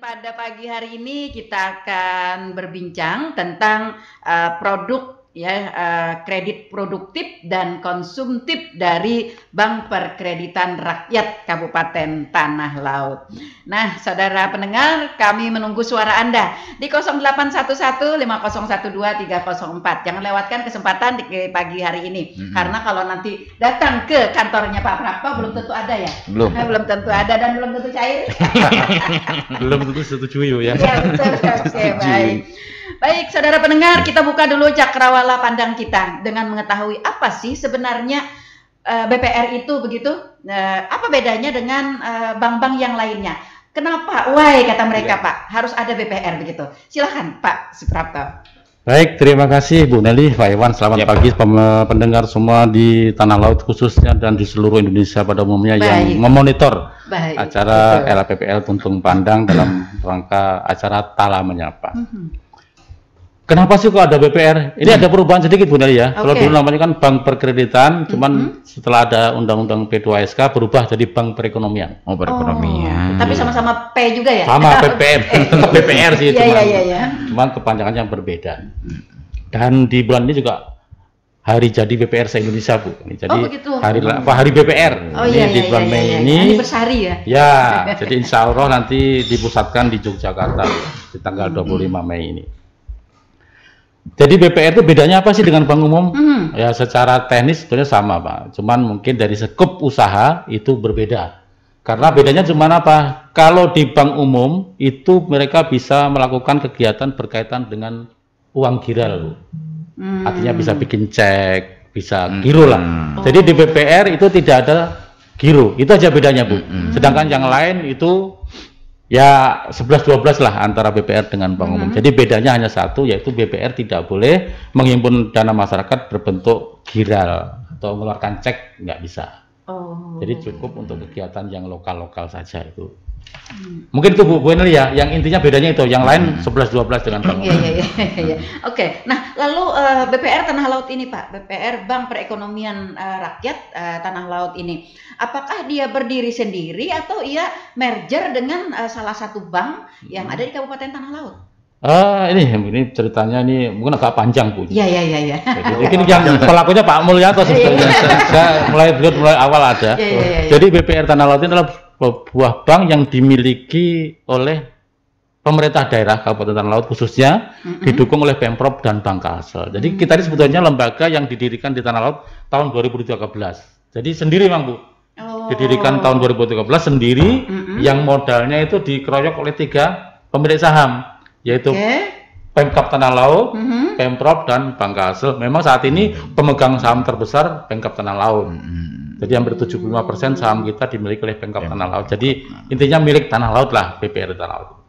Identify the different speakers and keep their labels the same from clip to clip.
Speaker 1: pada pagi hari ini kita akan berbincang tentang produk kredit produktif dan konsumtif dari Bank Perkreditan Rakyat Kabupaten Tanah Laut. Nah, saudara pendengar, kami menunggu suara Anda di 0811-5012-304. Jangan lewatkan kesempatan di pagi hari ini, karena kalau nanti datang ke kantornya Pak Prapto belum tentu ada ya. Belum tentu ada dan belum tentu cair.
Speaker 2: Belum tentu setuju ya.
Speaker 1: Iya, betul. Oke, baik. Baik, saudara pendengar, kita buka dulu cakrawala pandang kita dengan mengetahui apa sih sebenarnya BPR itu begitu. Apa bedanya dengan bank-bank yang lainnya? Kenapa? Why kata mereka Pak, harus ada BPR begitu. Silahkan Pak Suprapto.
Speaker 2: Baik, terima kasih Bu Nelly, Pak Iwan. Selamat pagi pendengar semua di Tanah Laut khususnya dan di seluruh Indonesia pada umumnya yang memonitor acara LPPL Tuntung Pandang dalam rangka acara Tala Menyapa. Kenapa sih kok ada BPR? Ini ada perubahan sedikit Bu Nelly ya. Kalau dulu namanya kan Bank Perkreditan, cuman setelah ada Undang-Undang P2SK berubah jadi Bank Perekonomian.
Speaker 3: Oh, perekonomian.
Speaker 1: Tapi sama-sama P juga ya?
Speaker 2: Sama PPM, tetap BPR sih,
Speaker 1: cuman
Speaker 2: kepanjangannya yang berbeda. Dan di bulan ini juga hari jadi BPR se-Indonesia Bu. Jadi hari BPR. Di bulan Mei ini.
Speaker 1: Anniversary ya?
Speaker 2: Ya, jadi insya Allah nanti dipusatkan di Yogyakarta di tanggal 25 Mei ini. Jadi BPR itu bedanya apa sih dengan bank umum? Ya secara teknis sebetulnya sama Pak. Cuman mungkin dari skop usaha itu berbeda. Karena bedanya cuma apa? Kalau di bank umum itu mereka bisa melakukan kegiatan berkaitan dengan uang giral. Artinya bisa bikin cek, bisa giro lah. Jadi di BPR itu tidak ada giro. Itu aja bedanya Bu. Sedangkan yang lain itu ya 11-12 lah antara BPR dengan bank umum. Jadi bedanya hanya satu, yaitu BPR tidak boleh menghimpun dana masyarakat berbentuk giral atau mengeluarkan cek, nggak bisa. Jadi cukup untuk kegiatan yang lokal-lokal saja itu. Mungkin itu Bu Nelly ya, yang intinya bedanya itu, yang lain 11-12 dengan bank umum.
Speaker 1: Iya. Oke, nah lalu BPR Tanah Laut ini Pak, BPR Bank Perekonomian Rakyat Tanah Laut ini, apakah dia berdiri sendiri atau ia merger dengan salah satu bank yang ada di Kabupaten Tanah Laut?
Speaker 2: Ini ceritanya ini mungkin agak panjang Bu.
Speaker 1: Iya.
Speaker 2: Jadi mungkin yang pelakunya Pak Mulyanto sebetulnya. Saya mulai awal ada. Jadi BPR Tanah Laut ini adalah sebuah bank yang dimiliki oleh pemerintah daerah Kabupaten Tanah Laut khususnya, didukung oleh Pemprov dan Bank Kalsel. Jadi kita ini sebetulnya lembaga yang didirikan di Tanah Laut tahun 2013. Jadi sendiri Bang Bu. Didirikan tahun 2013 sendiri, yang modalnya itu dikeroyok oleh 3 pemilik saham, yaitu Pemkab Tanah Laut, Pemprov dan Bank Kalsel. Memang saat ini pemegang saham terbesar Pemkab Tanah Laut. Jadi hampir 75% saham kita dimiliki oleh Pemkab Tanah Laut. Jadi intinya milik Tanah Laut lah, BPR Tanah Laut.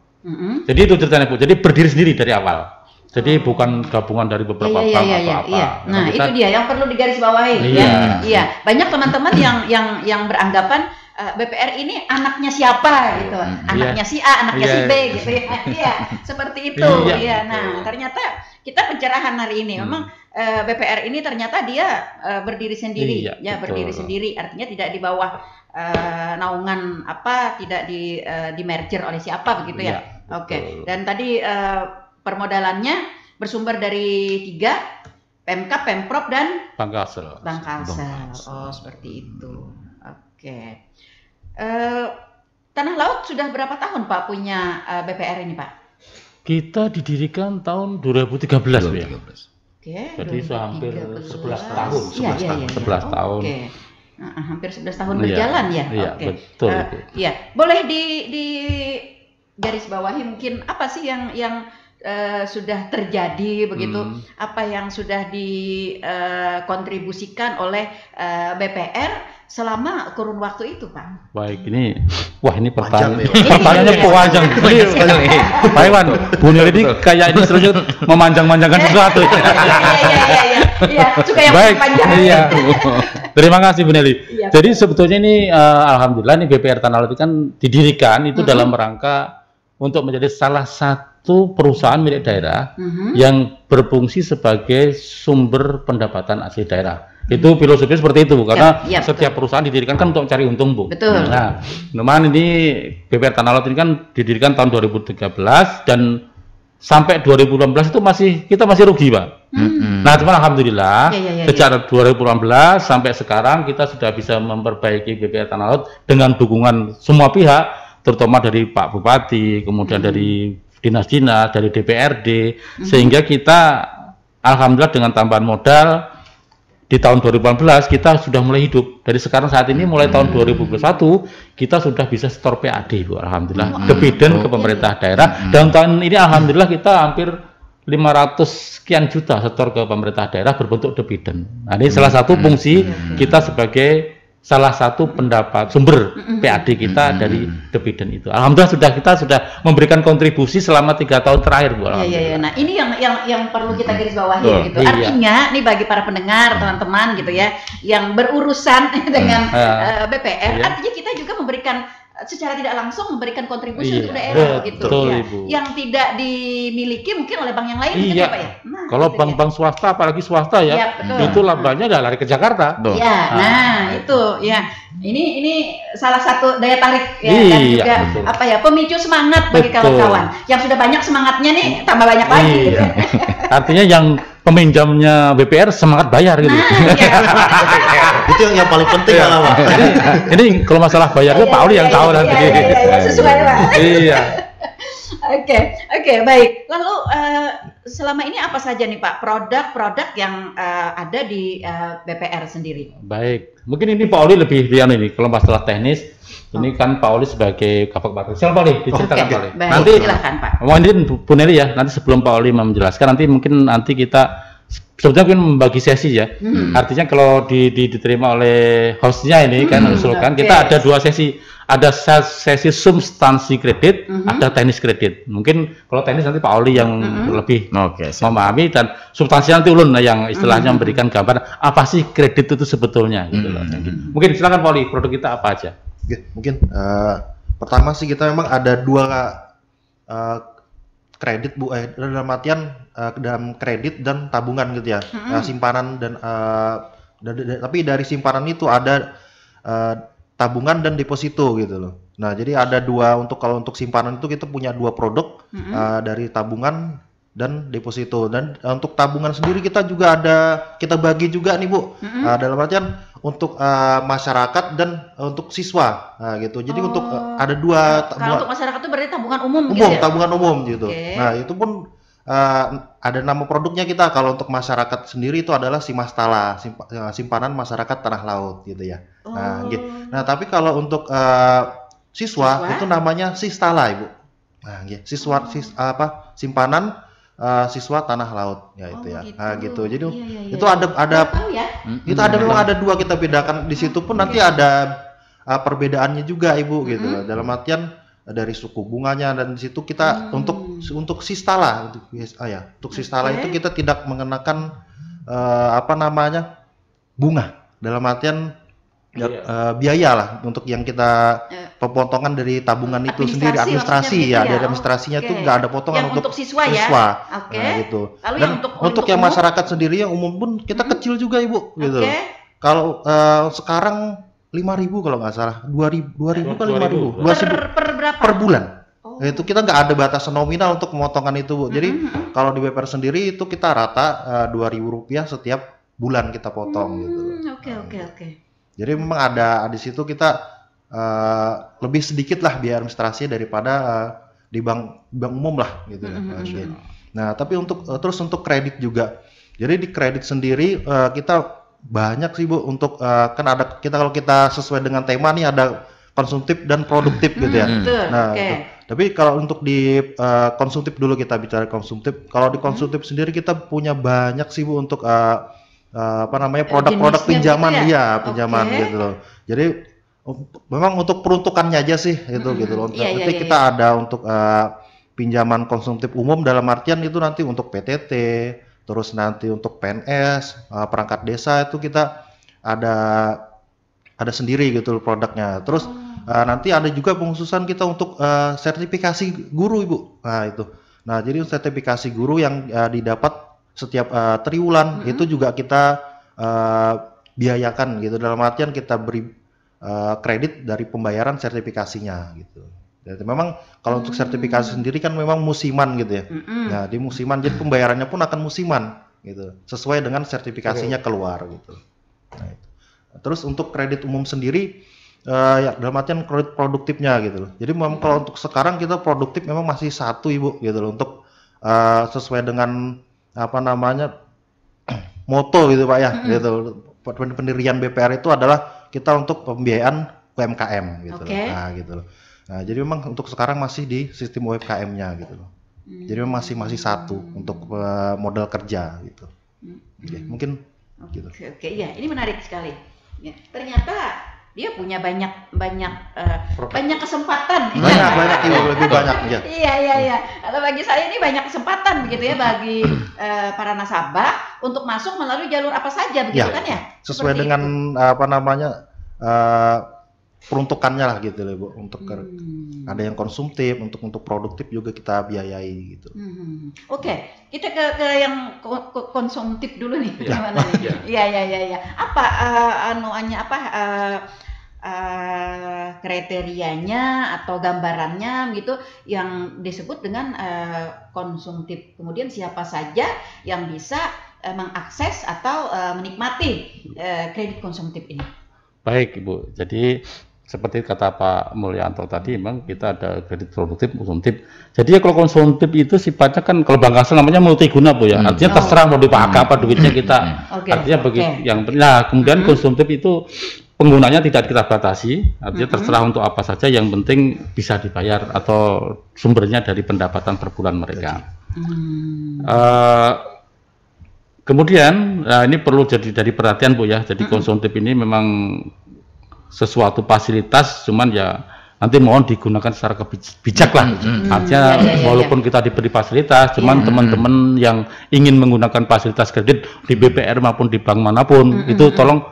Speaker 2: Jadi itu ceritanya Bu. Jadi berdiri sendiri dari awal. Jadi bukan gabungan dari beberapa bank atau apa.
Speaker 1: Nah, itu dia yang perlu digarisbawahi. Iya. Banyak teman-teman yang beranggapan BPR ini anaknya siapa gitu, anaknya si A, anaknya si B gitu ya. Iya, seperti itu. Nah, ternyata kita pencerahan hari ini memang BPR ini ternyata dia berdiri sendiri, berdiri sendiri. Artinya tidak di bawah naungan tidak di merger oleh siapa begitu ya. Oke. Dan tadi permodalannya bersumber dari 3, Pemkab, Pemprov dan
Speaker 2: Bank Kalsel.
Speaker 1: Oh, seperti itu. Oke. Tanah Laut sudah berapa tahun Pak punya BPR ini Pak?
Speaker 2: Kita didirikan tahun 2013 ya. Jadi sudah hampir 11 tahun. 11 tahun.
Speaker 1: Hampir 11 tahun berjalan ya.
Speaker 2: Betul.
Speaker 1: Boleh di garis bawahi mungkin apa sih yang sudah terjadi begitu, apa yang sudah dikontribusikan oleh BPR selama kurun waktu itu Pak?
Speaker 2: Baik, ini pertanyaannya panjang. Pak Iwan, Bu Nelly ini kayak ini serunya memanjang-manjangkan sesuatu.
Speaker 1: Iya, suka yang panjang.
Speaker 2: Iya. Terima kasih Bu Nelly. Jadi sebetulnya ini alhamdulillah ini BPR Tanah Laut kan didirikan itu dalam rangka untuk menjadi salah satu perusahaan milik daerah yang berfungsi sebagai sumber pendapatan asli daerah. Itu filosofinya seperti itu, Bu, karena setiap perusahaan didirikan kan untuk mencari untung, Bu.
Speaker 1: Betul.
Speaker 2: Nah, memang ini BPR Tanah Laut ini kan didirikan tahun 2013 dan sampai 2018 itu kita masih rugi, Pak. Nah, cuman alhamdulillah sejak 2018 sampai sekarang kita sudah bisa memperbaiki BPR Tanah Laut dengan dukungan semua pihak, terutama dari Pak Bupati, kemudian dari dinas-dinas, dari DPRD, sehingga kita alhamdulillah dengan tambahan modal di tahun 2018 kita sudah mulai hidup. Dari sekarang saat ini mulai tahun 2021 kita sudah bisa setor PAD, Bu, alhamdulillah, dividen ke pemerintah daerah. Dan tahun ini alhamdulillah kita hampir 500 sekian juta setor ke pemerintah daerah berbentuk dividen. Nah, ini salah satu fungsi kita sebagai salah satu pendapat sumber PAD kita dari dividen itu. Alhamdulillah kita sudah memberikan kontribusi selama 3 tahun terakhir, Bu.
Speaker 1: Iya. Nah, ini yang perlu kita garis bawahi gitu. Artinya nih bagi para pendengar, teman-teman gitu ya, yang berurusan dengan BPR, artinya kita juga memberikan secara tidak langsung memberikan kontribusi untuk daerah gitu ya. Yang tidak dimiliki mungkin oleh bank yang lain gitu ya, Pak ya.
Speaker 2: Nah, kalau gitu bank-bank swasta, apalagi swasta ya, itu labanya udah lari ke Jakarta.
Speaker 1: Iya, nah itu ya. Ini salah satu daya tarik ya, dan juga pemicu semangat bagi kawan-kawan. Yang sudah banyak semangatnya nih tambah banyak lagi gitu.
Speaker 2: Artinya yang peminjamnya BPR semangat bayar gitu.
Speaker 3: Itu yang paling penting lah, Pak.
Speaker 2: Ini kalau masalah bayarnya Pak Oli yang tahu nanti.
Speaker 1: Sesuai, Pak.
Speaker 2: Iya.
Speaker 1: Oke, baik. Lalu selama ini apa saja nih, Pak, produk-produk yang ada di BPR sendiri?
Speaker 2: Baik, mungkin ini Pak Oli lebih lian ini kalau masalah teknis. Ini kan Pak Oli sebagai Kabak Market. Silakan Pak Oli, diceritakan Pak Oli.
Speaker 1: Nanti silakan, Pak.
Speaker 2: Ini Bu Nelly ya. Nanti sebelum Pak Oli menjelaskan, nanti kita sebetulnya membagi sesi ya. Artinya kalau diterima oleh hostnya ini kan usulkan kita ada 2 sesi. Ada sesi substansi kredit, ada teknis kredit. Mungkin kalau teknis nanti Pak Oli yang lebih memahami, dan substansi nanti ulun yang istilahnya memberikan gambar apa sih kredit itu sebetulnya. Gitu loh. Mungkin silakan Pak Oli, produk kita apa aja?
Speaker 3: Mungkin pertama sih kita memang ada 2 kredit, Bu, dalam artian dalam kredit dan tabungan gitu ya. Simpanan dan tapi dari simpanan itu ada tabungan dan deposito gitu loh. Nah, jadi ada 2 kalau untuk simpanan itu kita punya 2 produk dari tabungan dan deposito. Dan untuk tabungan sendiri kita bagi juga nih, Bu. Dalam artian untuk masyarakat dan untuk siswa. Nah, gitu. Jadi untuk ada 2
Speaker 1: kalau untuk masyarakat itu berarti tabungan umum gitu ya?
Speaker 3: Tabungan umum gitu. Nah, itu pun ada nama produknya kita. Kalau untuk masyarakat sendiri itu adalah Simastala, simpanan masyarakat tanah laut gitu ya. Nah, tapi kalau untuk siswa itu namanya Sistala, Ibu. Nah, simpanan siswa tanah laut ya itu ya. Gitu. Nah, gitu. Jadi itu memang ada 2 kita bedakan di situ pun nanti ada perbedaannya juga, Ibu gitu. Dalam artian dari suku bunganya, dan di situ kita untuk Sistala untuk Sistala itu kita tidak mengenakan bunga, dalam artian biaya lah untuk yang kita pemotongan dari tabungan itu sendiri, administrasi ya, dari administrasinya itu nggak ada potongan
Speaker 1: yang untuk siswa ya.
Speaker 3: Nah, gitu.
Speaker 1: Lalu
Speaker 3: dan untuk yang
Speaker 1: umum?
Speaker 3: masyarakat sendiri yang umum pun kita kecil juga, Ibu gitu. Kalau sekarang 5.000 kalau nggak salah, 2.000 ke 5.000 per bulan. Itu kita nggak ada batasan nominal untuk pemotongan itu, Bu. Jadi kalau di BPR sendiri itu kita rata Rp2.000 setiap bulan kita potong gitu.
Speaker 1: Oke.
Speaker 3: Jadi memang ada di situ kita lebih sedikit lah biaya administrasi daripada di bank umum lah gitu. Nah, tapi untuk kredit juga. Jadi di kredit sendiri kita banyak sih, Bu, untuk kan ada kalau kita sesuai dengan tema nih ada konsumtif dan produktif gitu ya. Nah, tapi kalau untuk di konsumtif dulu, kita bicara konsumtif. Kalau di konsumtif sendiri kita punya banyak sih, Bu, untuk produk-produk pinjaman pinjaman gitu loh. Jadi memang untuk peruntukannya aja sih gitu loh. Nanti kita ada untuk pinjaman konsumtif umum, dalam artian itu nanti untuk PTT, terus nanti untuk PNS, perangkat desa itu kita ada sendiri gitu loh produknya. Terus nanti ada juga pengkhususan kita untuk sertifikasi guru, Ibu. Nah, itu. Nah, jadi sertifikasi guru yang didapat setiap triwulan itu juga kita biayakan gitu, dalam artian kita beri kredit dari pembayaran sertifikasinya gitu. Jadi memang kalau untuk sertifikasi sendiri kan memang musiman gitu ya. Nah di musiman jadi pembayarannya pun akan musiman gitu, sesuai dengan sertifikasinya keluar gitu. Nah, itu. Terus untuk kredit umum sendiri ya dalam artian kredit produktifnya gitu loh. Jadi memang kalau untuk sekarang kita produktif memang masih satu Ibu gitu loh, untuk sesuai dengan apa namanya moto gitu Pak ya, gitu. Pendirian BPR itu adalah kita untuk pembiayaan UMKM gitu loh. Nah gitu loh. Nah jadi memang untuk sekarang masih di sistem UMKM-nya gitu loh. Jadi memang masih satu untuk modal kerja gitu. Oke, mungkin gitu.
Speaker 1: Oke, ya ini menarik sekali. Ya, ternyata dia punya banyak kesempatan.
Speaker 3: Banyak Ibu, lebih banyak ya.
Speaker 1: Iya. Atau bagi saya ini banyak kesempatan begitu ya bagi para nasabah untuk masuk melalui jalur apa saja begitu kan ya?
Speaker 3: Sesuai dengan apa namanya peruntukannya lah gitu loh Bu, untuk ada yang konsumtif, untuk produktif juga kita biayai gitu.
Speaker 1: Oke, kita ke yang konsumtif dulu nih. Gimana nih? Iya. Apa kriterianya atau gambarannya gitu yang disebut dengan konsumtif. Kemudian siapa saja yang bisa mengakses atau menikmati kredit konsumtif ini?
Speaker 2: Baik Ibu, jadi seperti kata Pak Mulyanto tadi, memang kita ada kredit produktif, konsumtif. Jadi ya kalau konsumtif itu sifatnya kan kalau Bank Kasel namanya multiguna Bu ya, artinya terserah mau dipakai apa duitnya kita. Artinya bagi yang kemudian konsumtif itu penggunanya tidak kita batasi, artinya terserah untuk apa saja, yang penting bisa dibayar atau sumbernya dari pendapatan per bulan mereka. Kemudian ini perlu jadi dari perhatian Bu ya, jadi konsumtif ini memang sesuatu fasilitas, cuman ya nanti mohon digunakan secara bijak lah. Artinya walaupun kita diberi fasilitas, cuman teman-teman yang ingin menggunakan fasilitas kredit di BPR maupun di bank manapun itu tolong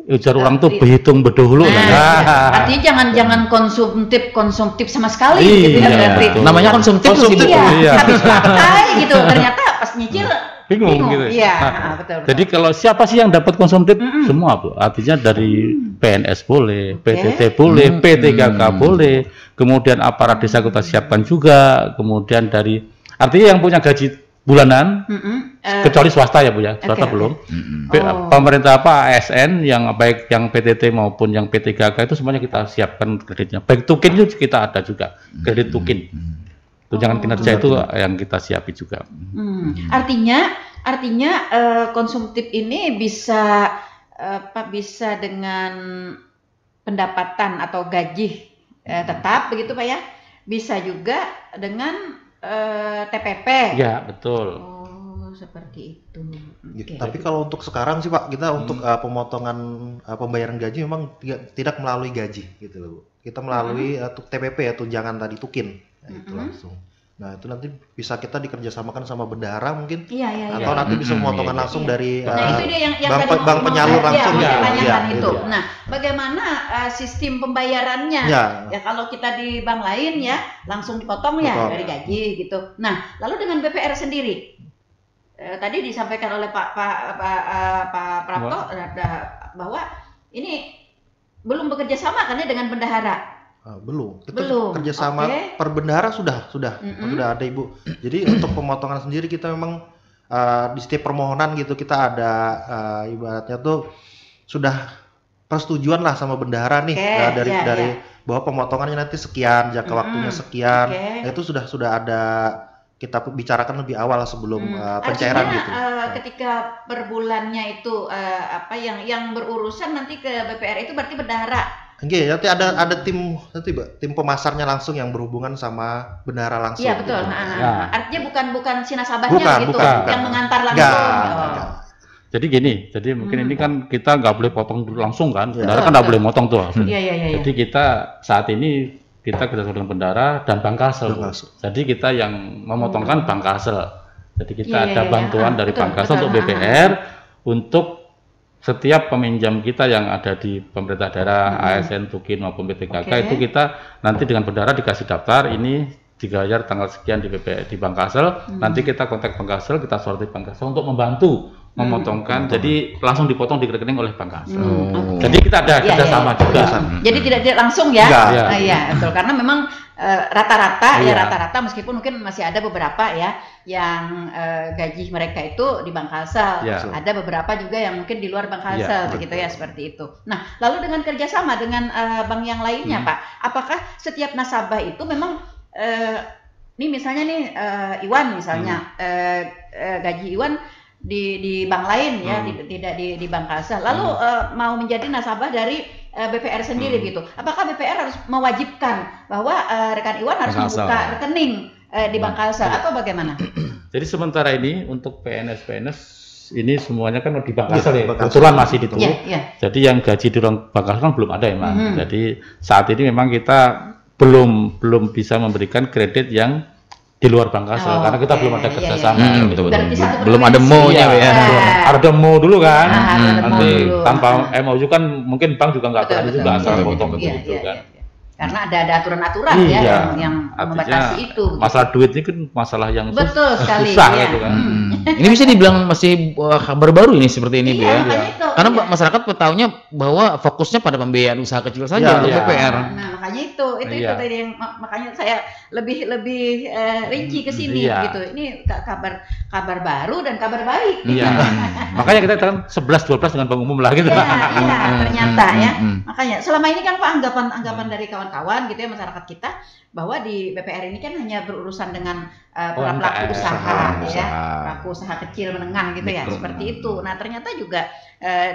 Speaker 2: ujar orang tuh berhitung berdahulu.
Speaker 1: Artinya jangan konsumtif sama sekali gitu ya berarti.
Speaker 4: Namanya konsumtif
Speaker 1: habis pakai gitu, ternyata pas nyicil
Speaker 2: bingung gitu.
Speaker 1: Betul.
Speaker 2: Jadi kalau siapa sih yang dapat konsumtif? Semua Bu. Artinya dari PNS boleh, PTT boleh, P3K boleh, kemudian aparat desa kita siapkan juga, kemudian dari artinya yang punya gaji bulanan, kecuali swasta ya Bu ya, swasta belum. Pemerintah ASN yang baik yang PTT maupun yang P3K itu semuanya kita siapkan kreditnya. Baik tukin itu kita ada juga, kredit tukin. Tunjangan kinerja itu yang kita siapi juga.
Speaker 1: Artinya konsumtif ini bisa dengan pendapatan atau gaji tetap begitu Pak ya? Bisa juga dengan TPP.
Speaker 2: Ya betul.
Speaker 1: Seperti itu.
Speaker 3: Tapi kalau untuk sekarang sih Pak, kita untuk pemotongan pembayaran gaji memang tidak melalui gaji gitu loh. Kita melalui TPP ya, tunjangan tadi tukin. Nah, itu langsung. Nah itu nanti bisa kita dikerjasamakan sama bendahara mungkin, atau nanti bisa pemotongan langsung dari
Speaker 1: itu dia yang
Speaker 3: bank penyalur langsung
Speaker 1: itu. Nah bagaimana sistem pembayarannya? Ya kalau kita di bank lain ya langsung dipotong ya dari gaji gitu. Nah lalu dengan BPR sendiri, tadi disampaikan oleh Pak Prapto bahwa ini belum bekerja sama kan ya dengan bendahara.
Speaker 3: Belum. Kita kerjasama per bendahara sudah ada Ibu. Jadi untuk pemotongan sendiri kita memang di setiap permohonan gitu kita ada ibaratnya tuh sudah persetujuan lah sama bendahara nih dari bahwa pemotongannya nanti sekian, jangka waktunya sekian. Nah, itu sudah ada kita bicarakan lebih awal sebelum pencairan gitu.
Speaker 1: Ketika per bulannya itu yang berurusan nanti ke BPR itu berarti bendahara.
Speaker 3: Oke, nanti ada tim pemasarnya langsung yang berhubungan sama bendahara langsung.
Speaker 1: Iya betul.
Speaker 3: Gitu.
Speaker 1: Artinya bukan si nasabahnya yang mengantar langsung.
Speaker 2: Jadi gini, mungkin ini kan kita nggak boleh potong langsung kan, bendahara kan nggak boleh motong tuh. Jadi kita saat ini kita kerjasama dengan bendahara dan Bank Kasel. Jadi kita yang memotongkan Bank Kasel. Jadi kita ada bantuan dari Bank Kasel untuk BPR untuk setiap peminjam kita yang ada di pemerintah daerah, ASN, Tukin maupun P3K itu kita nanti dengan bendahara dikasih daftar, ini dibayar tanggal sekian di BPR di Bank Kasel, nanti kita kontak Bank Kasel, kita sortir Bank Kasel untuk membantu memotongkan, jadi langsung dipotong di rekening oleh Bank Kalsel. Jadi kita ada kerjasama juga.
Speaker 1: Jadi tidak langsung ya?
Speaker 2: Iya,
Speaker 1: betul. Karena memang rata-rata meskipun mungkin masih ada beberapa ya yang gaji mereka itu di Bank Kalsel, ada beberapa juga yang mungkin di luar Bank Kalsel, begitu ya, seperti itu. Nah, lalu dengan kerjasama dengan bank yang lainnya, Pak, apakah setiap nasabah itu memang ini misalnya nih Iwan misalnya gaji Iwan di bank lain ya, tidak di Bank Kalsel. Lalu mau menjadi nasabah dari BPR sendiri gitu. Apakah BPR harus mewajibkan bahwa rekan Iwan harus membuka rekening di Bank Kalsel atau bagaimana?
Speaker 2: Jadi sementara ini untuk PNS ini semuanya kan di Bank Kalsel ya. Kebetulan masih ditutup. Jadi yang gaji di Bank Kalsel kan belum ada emang. Jadi saat ini memang kita belum bisa memberikan kredit yang di luar Bank Kalsel karena kita belum ada kerjasama.
Speaker 4: Belum ada MO-nya ya.
Speaker 2: Ada MO dulu kan. Nanti tanpa MOU kan mungkin bank juga nggak berani juga asal potong begitu kan.
Speaker 1: Karena ada aturan-aturan ya yang membatasi itu.
Speaker 2: Masalah duit ini kan masalah yang susah gitu kan.
Speaker 4: Ini bisa dibilang masih kabar baru ini seperti ini, Bu ya. Karena masyarakat tahunya bahwa fokusnya pada pembiayaan usaha kecil saja untuk BPR.
Speaker 1: Nah, makanya itu tadi yang makanya saya lebih rinci ke sini gitu. Ini kabar baru dan kabar baik.
Speaker 2: Makanya kita kan 11-12 dengan bank umum lah gitu.
Speaker 1: Ternyata ya. Makanya selama ini kan Pak anggapan dari kawan-kawan gitu ya, masyarakat kita, bahwa di BPR ini kan hanya berurusan dengan para pelaku usaha ya, pelaku usaha kecil menengah gitu ya, seperti itu. Nah, ternyata juga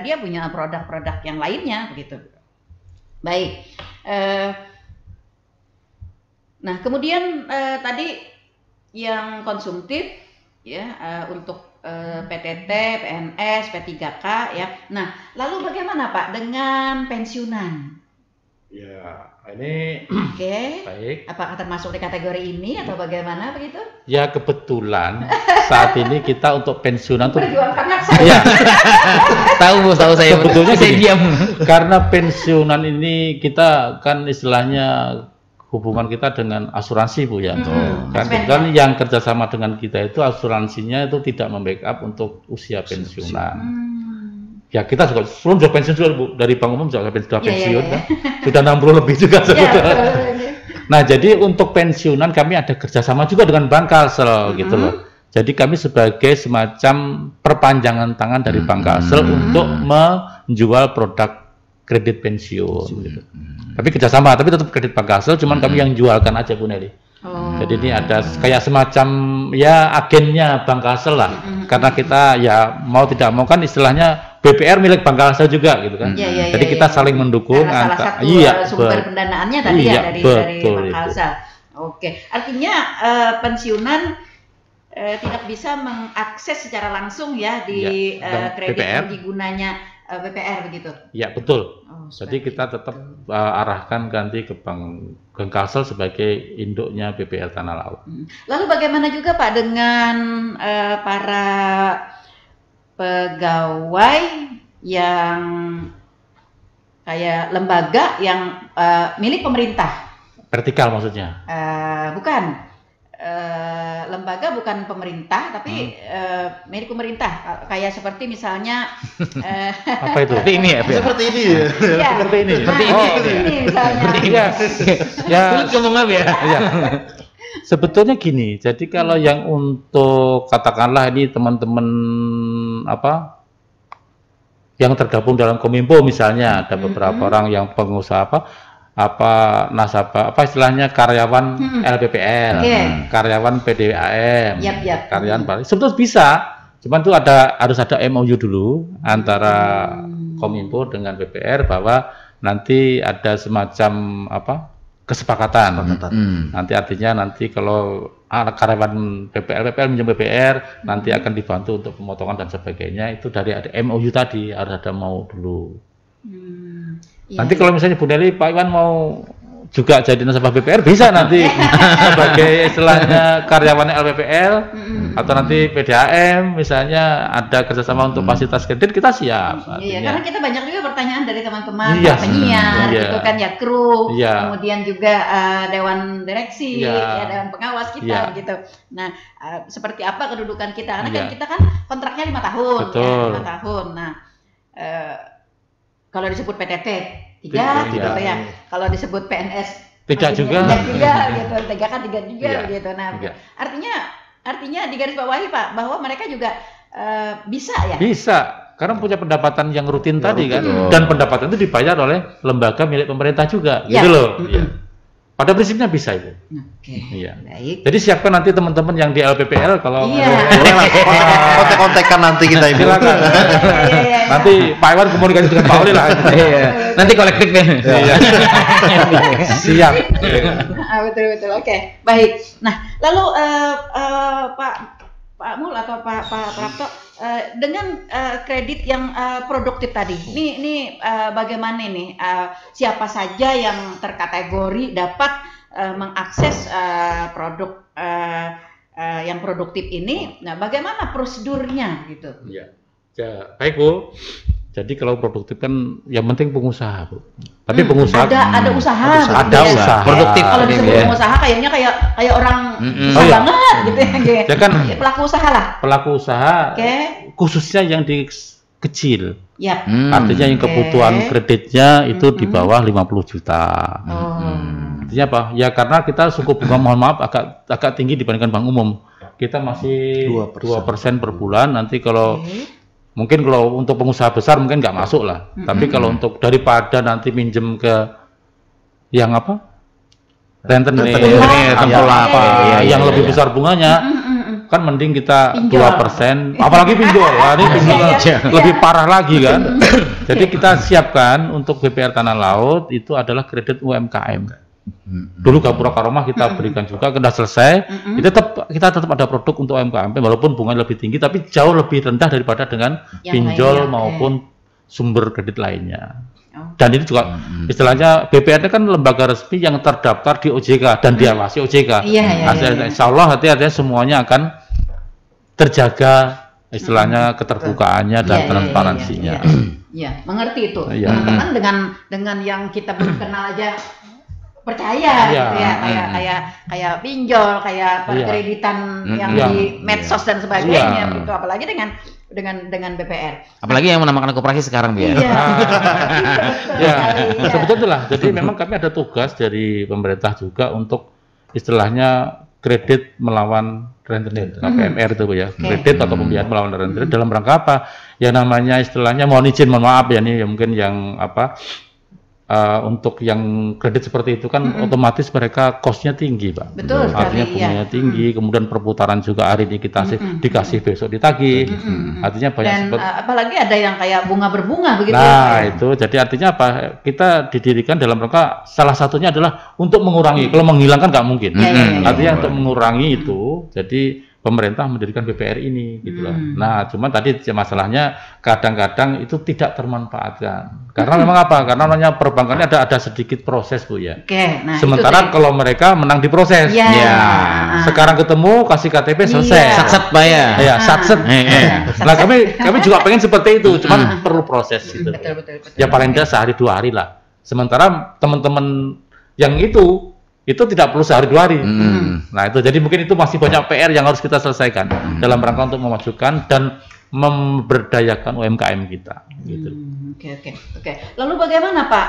Speaker 1: dia punya produk-produk yang lainnya begitu. Baik. Nah, kemudian tadi yang konsumtif ya untuk PTT, PNS, P3K ya. Nah, lalu bagaimana Pak dengan pensiunan?
Speaker 2: Ya, ini baik.
Speaker 1: Apakah termasuk di kategori ini atau bagaimana begitu?
Speaker 2: Ya, kebetulan saat ini kita untuk pensiunan tuh
Speaker 1: berjuang karena saya.
Speaker 4: Tahu saya
Speaker 2: sebetulnya
Speaker 4: saya diam.
Speaker 2: Karena pensiunan ini kita kan istilahnya hubungan kita dengan asuransi, Bu ya. Kan yang kerjasama dengan kita itu asuransinya itu tidak membackup untuk usia pensiunan. Ya kita juga sudah pensiun juga, Bu, dari Bank Umum sudah pensiun kan. Sudah 60 lebih juga sebetulnya. Nah, jadi untuk pensiunan kami ada kerjasama juga dengan Bank Kalsel gitu loh. Jadi kami sebagai semacam perpanjangan tangan dari Bank Kalsel untuk menjual produk kredit pensiun gitu. Tapi kerjasama, tapi tetap kredit Bank Kalsel, cuman kami yang jualkan aja, Bu Nelly. Jadi ini ada kayak semacam ya agennya Bank Kalsel lah. Karena kita ya mau tidak mau kan istilahnya BPR milik Bank Kalsel juga gitu kan. Jadi kita saling mendukung.
Speaker 1: Salah satu sumber pendanaannya tadi ya dari Bank Kalsel. Oke, artinya pensiunan tidak bisa mengakses secara langsung ya di kredit yang digunanya BPR begitu.
Speaker 2: Ya betul. Jadi kita tetap arahkan ganti ke Bank Kalsel sebagai induknya BPR Tanah Laut.
Speaker 1: Lalu bagaimana juga Pak dengan para pegawai yang kayak lembaga yang milik pemerintah?
Speaker 2: Vertikal maksudnya?
Speaker 1: Bukan. Lembaga bukan pemerintah tapi milik pemerintah, kayak seperti misalnya
Speaker 2: apa itu?
Speaker 4: Seperti ini ya?
Speaker 3: Seperti ini ya?
Speaker 2: Seperti ini?
Speaker 1: Seperti ini misalnya.
Speaker 2: Ya, ngomong apa ya? Sebetulnya gini, jadi kalau yang untuk katakanlah ini teman-teman apa yang tergabung dalam Kominfo misalnya, ada beberapa orang yang pengusaha nasabah istilahnya karyawan LPPR, karyawan PDAM, karyawan Bali. Sebetulnya bisa, cuman tuh harus ada MOU dulu antara Kominfo dengan BPR bahwa nanti ada semacam kesepakatan. Nanti artinya kalau karyawan PPR minjem BPR nanti akan dibantu untuk pemotongan dan sebagainya, itu dari ada MOU tadi harus ada mau dulu. Nanti kalau misalnya Bu Nelly, Pak Iwan mau juga jadi nasabah BPR bisa nanti sebagai istilahnya karyawan LPPL atau nanti PDAM misalnya ada kerjasama untuk fasilitas kredit, kita siap.
Speaker 1: Iya, karena kita banyak juga pertanyaan dari teman-teman penyiar, gitu kan ya, kru, kemudian juga dewan direksi, ya dewan pengawas kita gitu. Nah, seperti apa kedudukan kita? Karena kan kita kan kontraknya 5 tahun, ya, 5 tahun. Nah, kalau disebut PTT 3 gitu ya. Kalau disebut PNS
Speaker 2: tidak juga.
Speaker 1: Gitu. 3 kan 3 juga gitu. Nah, artinya digarisbawahi Pak bahwa mereka juga bisa ya?
Speaker 2: Bisa. Karena punya pendapatan yang rutin tadi kan. Dan pendapatan itu dibayar oleh lembaga milik pemerintah juga. Gitu loh. Pada prinsipnya bisa itu. Baik. Jadi siapkan nanti teman-teman yang di LPPL kalau
Speaker 3: kontek-kontekan nanti kita Ibu.
Speaker 2: Silakan. Nanti Pak Iwan komunikasi dengan Pak Oli lah.
Speaker 4: Nanti kolektifnya.
Speaker 2: Siap.
Speaker 1: Betul. Oke. Baik. Nah, lalu Pak Mul atau Pak Prapto, dengan kredit yang produktif tadi, ini bagaimana nih? Siapa saja yang terkategori dapat mengakses produk yang produktif ini? Nah, bagaimana prosedurnya gitu?
Speaker 2: Ya, baik Bu. Jadi kalau produktif kan yang penting pengusaha Bu. Tapi pengusaha
Speaker 1: ada usaha.
Speaker 2: Ada usaha.
Speaker 1: Produktif. Kalau disebut pengusaha kayaknya kayak orang banget gitu ya. Ya kan pelaku usaha lah.
Speaker 2: Pelaku usaha. Khususnya yang di kecil. Artinya yang kebutuhan kreditnya itu di bawah 50 juta. Artinya apa? Ya karena kita suku bunga mohon maaf agak tinggi dibandingkan bank umum. Kita masih 2% per bulan. Nanti kalau mungkin kalau untuk pengusaha besar mungkin nggak masuk lah. Tapi kalau untuk daripada nanti minjem ke yang apa? Rentenir, yang lebih besar bunganya, kan mending kita 2%. Apalagi pinjol, ini pinjol lebih parah lagi kan. Jadi kita siapkan untuk BPR Tanah Laut itu adalah kredit UMKM. Dulu Gapura Karomah kita berikan juga, sudah selesai. Kita tetap ada produk untuk UMKM walaupun bunganya lebih tinggi, tapi jauh lebih rendah daripada dengan pinjol maupun sumber kredit lainnya. Dan ini juga istilahnya BPR kan lembaga resmi yang terdaftar di OJK dan diawasi OJK. Insya Allah hati-hati semuanya akan terjaga istilahnya keterbukaannya dan transparansinya.
Speaker 1: Iya, mengerti itu. Teman-teman dengan yang kita belum kenal aja percaya gitu ya, kayak pinjol, kayak perkreditan yang di medsos dan sebagainya gitu, apalagi dengan BPR.
Speaker 4: Apalagi yang menamakan koperasi sekarang Bu ya.
Speaker 2: Sebetulnya itulah. Jadi memang kami ada tugas dari pemerintah juga untuk istilahnya kredit melawan rentenir, PMR itu Bu ya. Kredit atau pembiayaan melawan rentenir dalam rangka apa? Ya namanya istilahnya mohon maaf ya ini mungkin yang apa? Untuk yang kredit seperti itu kan otomatis mereka cost-nya tinggi Pak.
Speaker 1: Betul sekali.
Speaker 2: Artinya bunganya tinggi, kemudian perputaran juga hari ini kita dikasih besok ditagih. Artinya banyak.
Speaker 1: Dan apalagi ada yang kayak bunga berbunga begitu.
Speaker 2: Nah itu jadi artinya apa? Kita didirikan dalam rangka salah satunya adalah untuk mengurangi. Kalau menghilangkan nggak mungkin. Artinya untuk mengurangi itu, jadi pemerintah mendirikan BPR ini gitu loh. Nah, cuma tadi masalahnya kadang-kadang itu tidak termanfaatkan. Karena memang apa? Karena namanya perbankan ada sedikit proses Bu ya.
Speaker 1: Nah,
Speaker 2: sementara kalau mereka menang di proses. Sekarang ketemu kasih KTP selesai.
Speaker 4: Satset Pak ya.
Speaker 2: Satset. Nah, kami juga pengen seperti itu, cuman perlu proses gitu. Betul. Ya paling tidak sehari 2 hari lah. Sementara teman-teman yang itu tidak perlu sehari 2 hari. Nah itu jadi mungkin itu masih banyak PR yang harus kita selesaikan dalam rangka untuk memajukan dan memberdayakan UMKM kita. Gitu.
Speaker 1: Oke. Lalu bagaimana Pak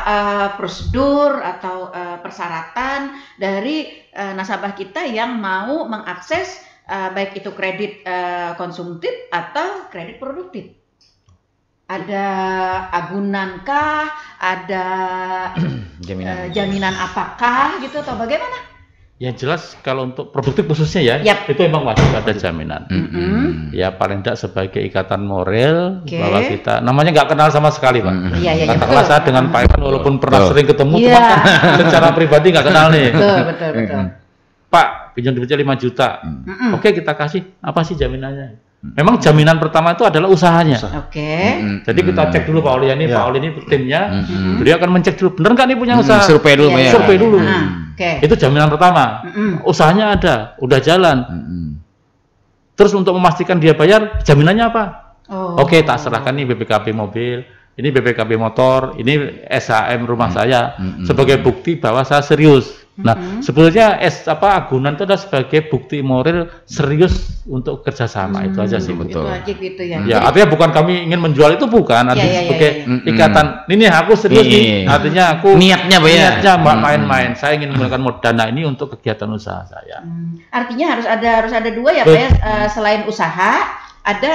Speaker 1: prosedur atau persyaratan dari nasabah kita yang mau mengakses baik itu kredit konsumtif atau kredit produktif? Ada agunankah? Ada jaminan apakah gitu atau bagaimana?
Speaker 2: Yang jelas kalau untuk produktif khususnya itu memang wajib ada jaminan. Ya paling tidak sebagai ikatan moral bahwa kita namanya nggak kenal sama sekali Pak. Katakanlah saya dengan Pak Iwan walaupun pernah sering ketemu, cuma kan secara pribadi nggak kenal nih.
Speaker 1: Betul.
Speaker 2: Pak pinjam duitnya 5 juta. Oke kita kasih, apa sih jaminannya? Memang jaminan pertama itu adalah usahanya.
Speaker 1: Oke.
Speaker 2: Jadi kita cek dulu Pak Oli ini, Pak Oli ini timnya, beliau akan mencek dulu, benar nggak nih punya usaha?
Speaker 4: Survei dulu,
Speaker 1: ya.
Speaker 2: Survei dulu.
Speaker 1: Oke.
Speaker 2: Itu jaminan pertama. Usahanya ada, udah jalan. Terus untuk memastikan dia bayar, jaminannya apa? Oke, tak serahkan nih BPKB mobil, ini BPKB motor, ini SHM rumah saya sebagai bukti bahwa saya serius. Nah, sebetulnya agunan itu adalah sebagai bukti moral serius untuk kerjasama. Itu aja sih.
Speaker 4: Betul.
Speaker 1: Itu aja gitu ya.
Speaker 2: Ya, artinya bukan kami ingin menjual, itu bukan. Artinya sebagai ikatan. Ini aku serius nih. Artinya aku
Speaker 4: niatnya
Speaker 2: main-main. Saya ingin menggunakan dana ini untuk kegiatan usaha saya.
Speaker 1: Artinya harus ada dua ya, Pak ya. Selain usaha, ada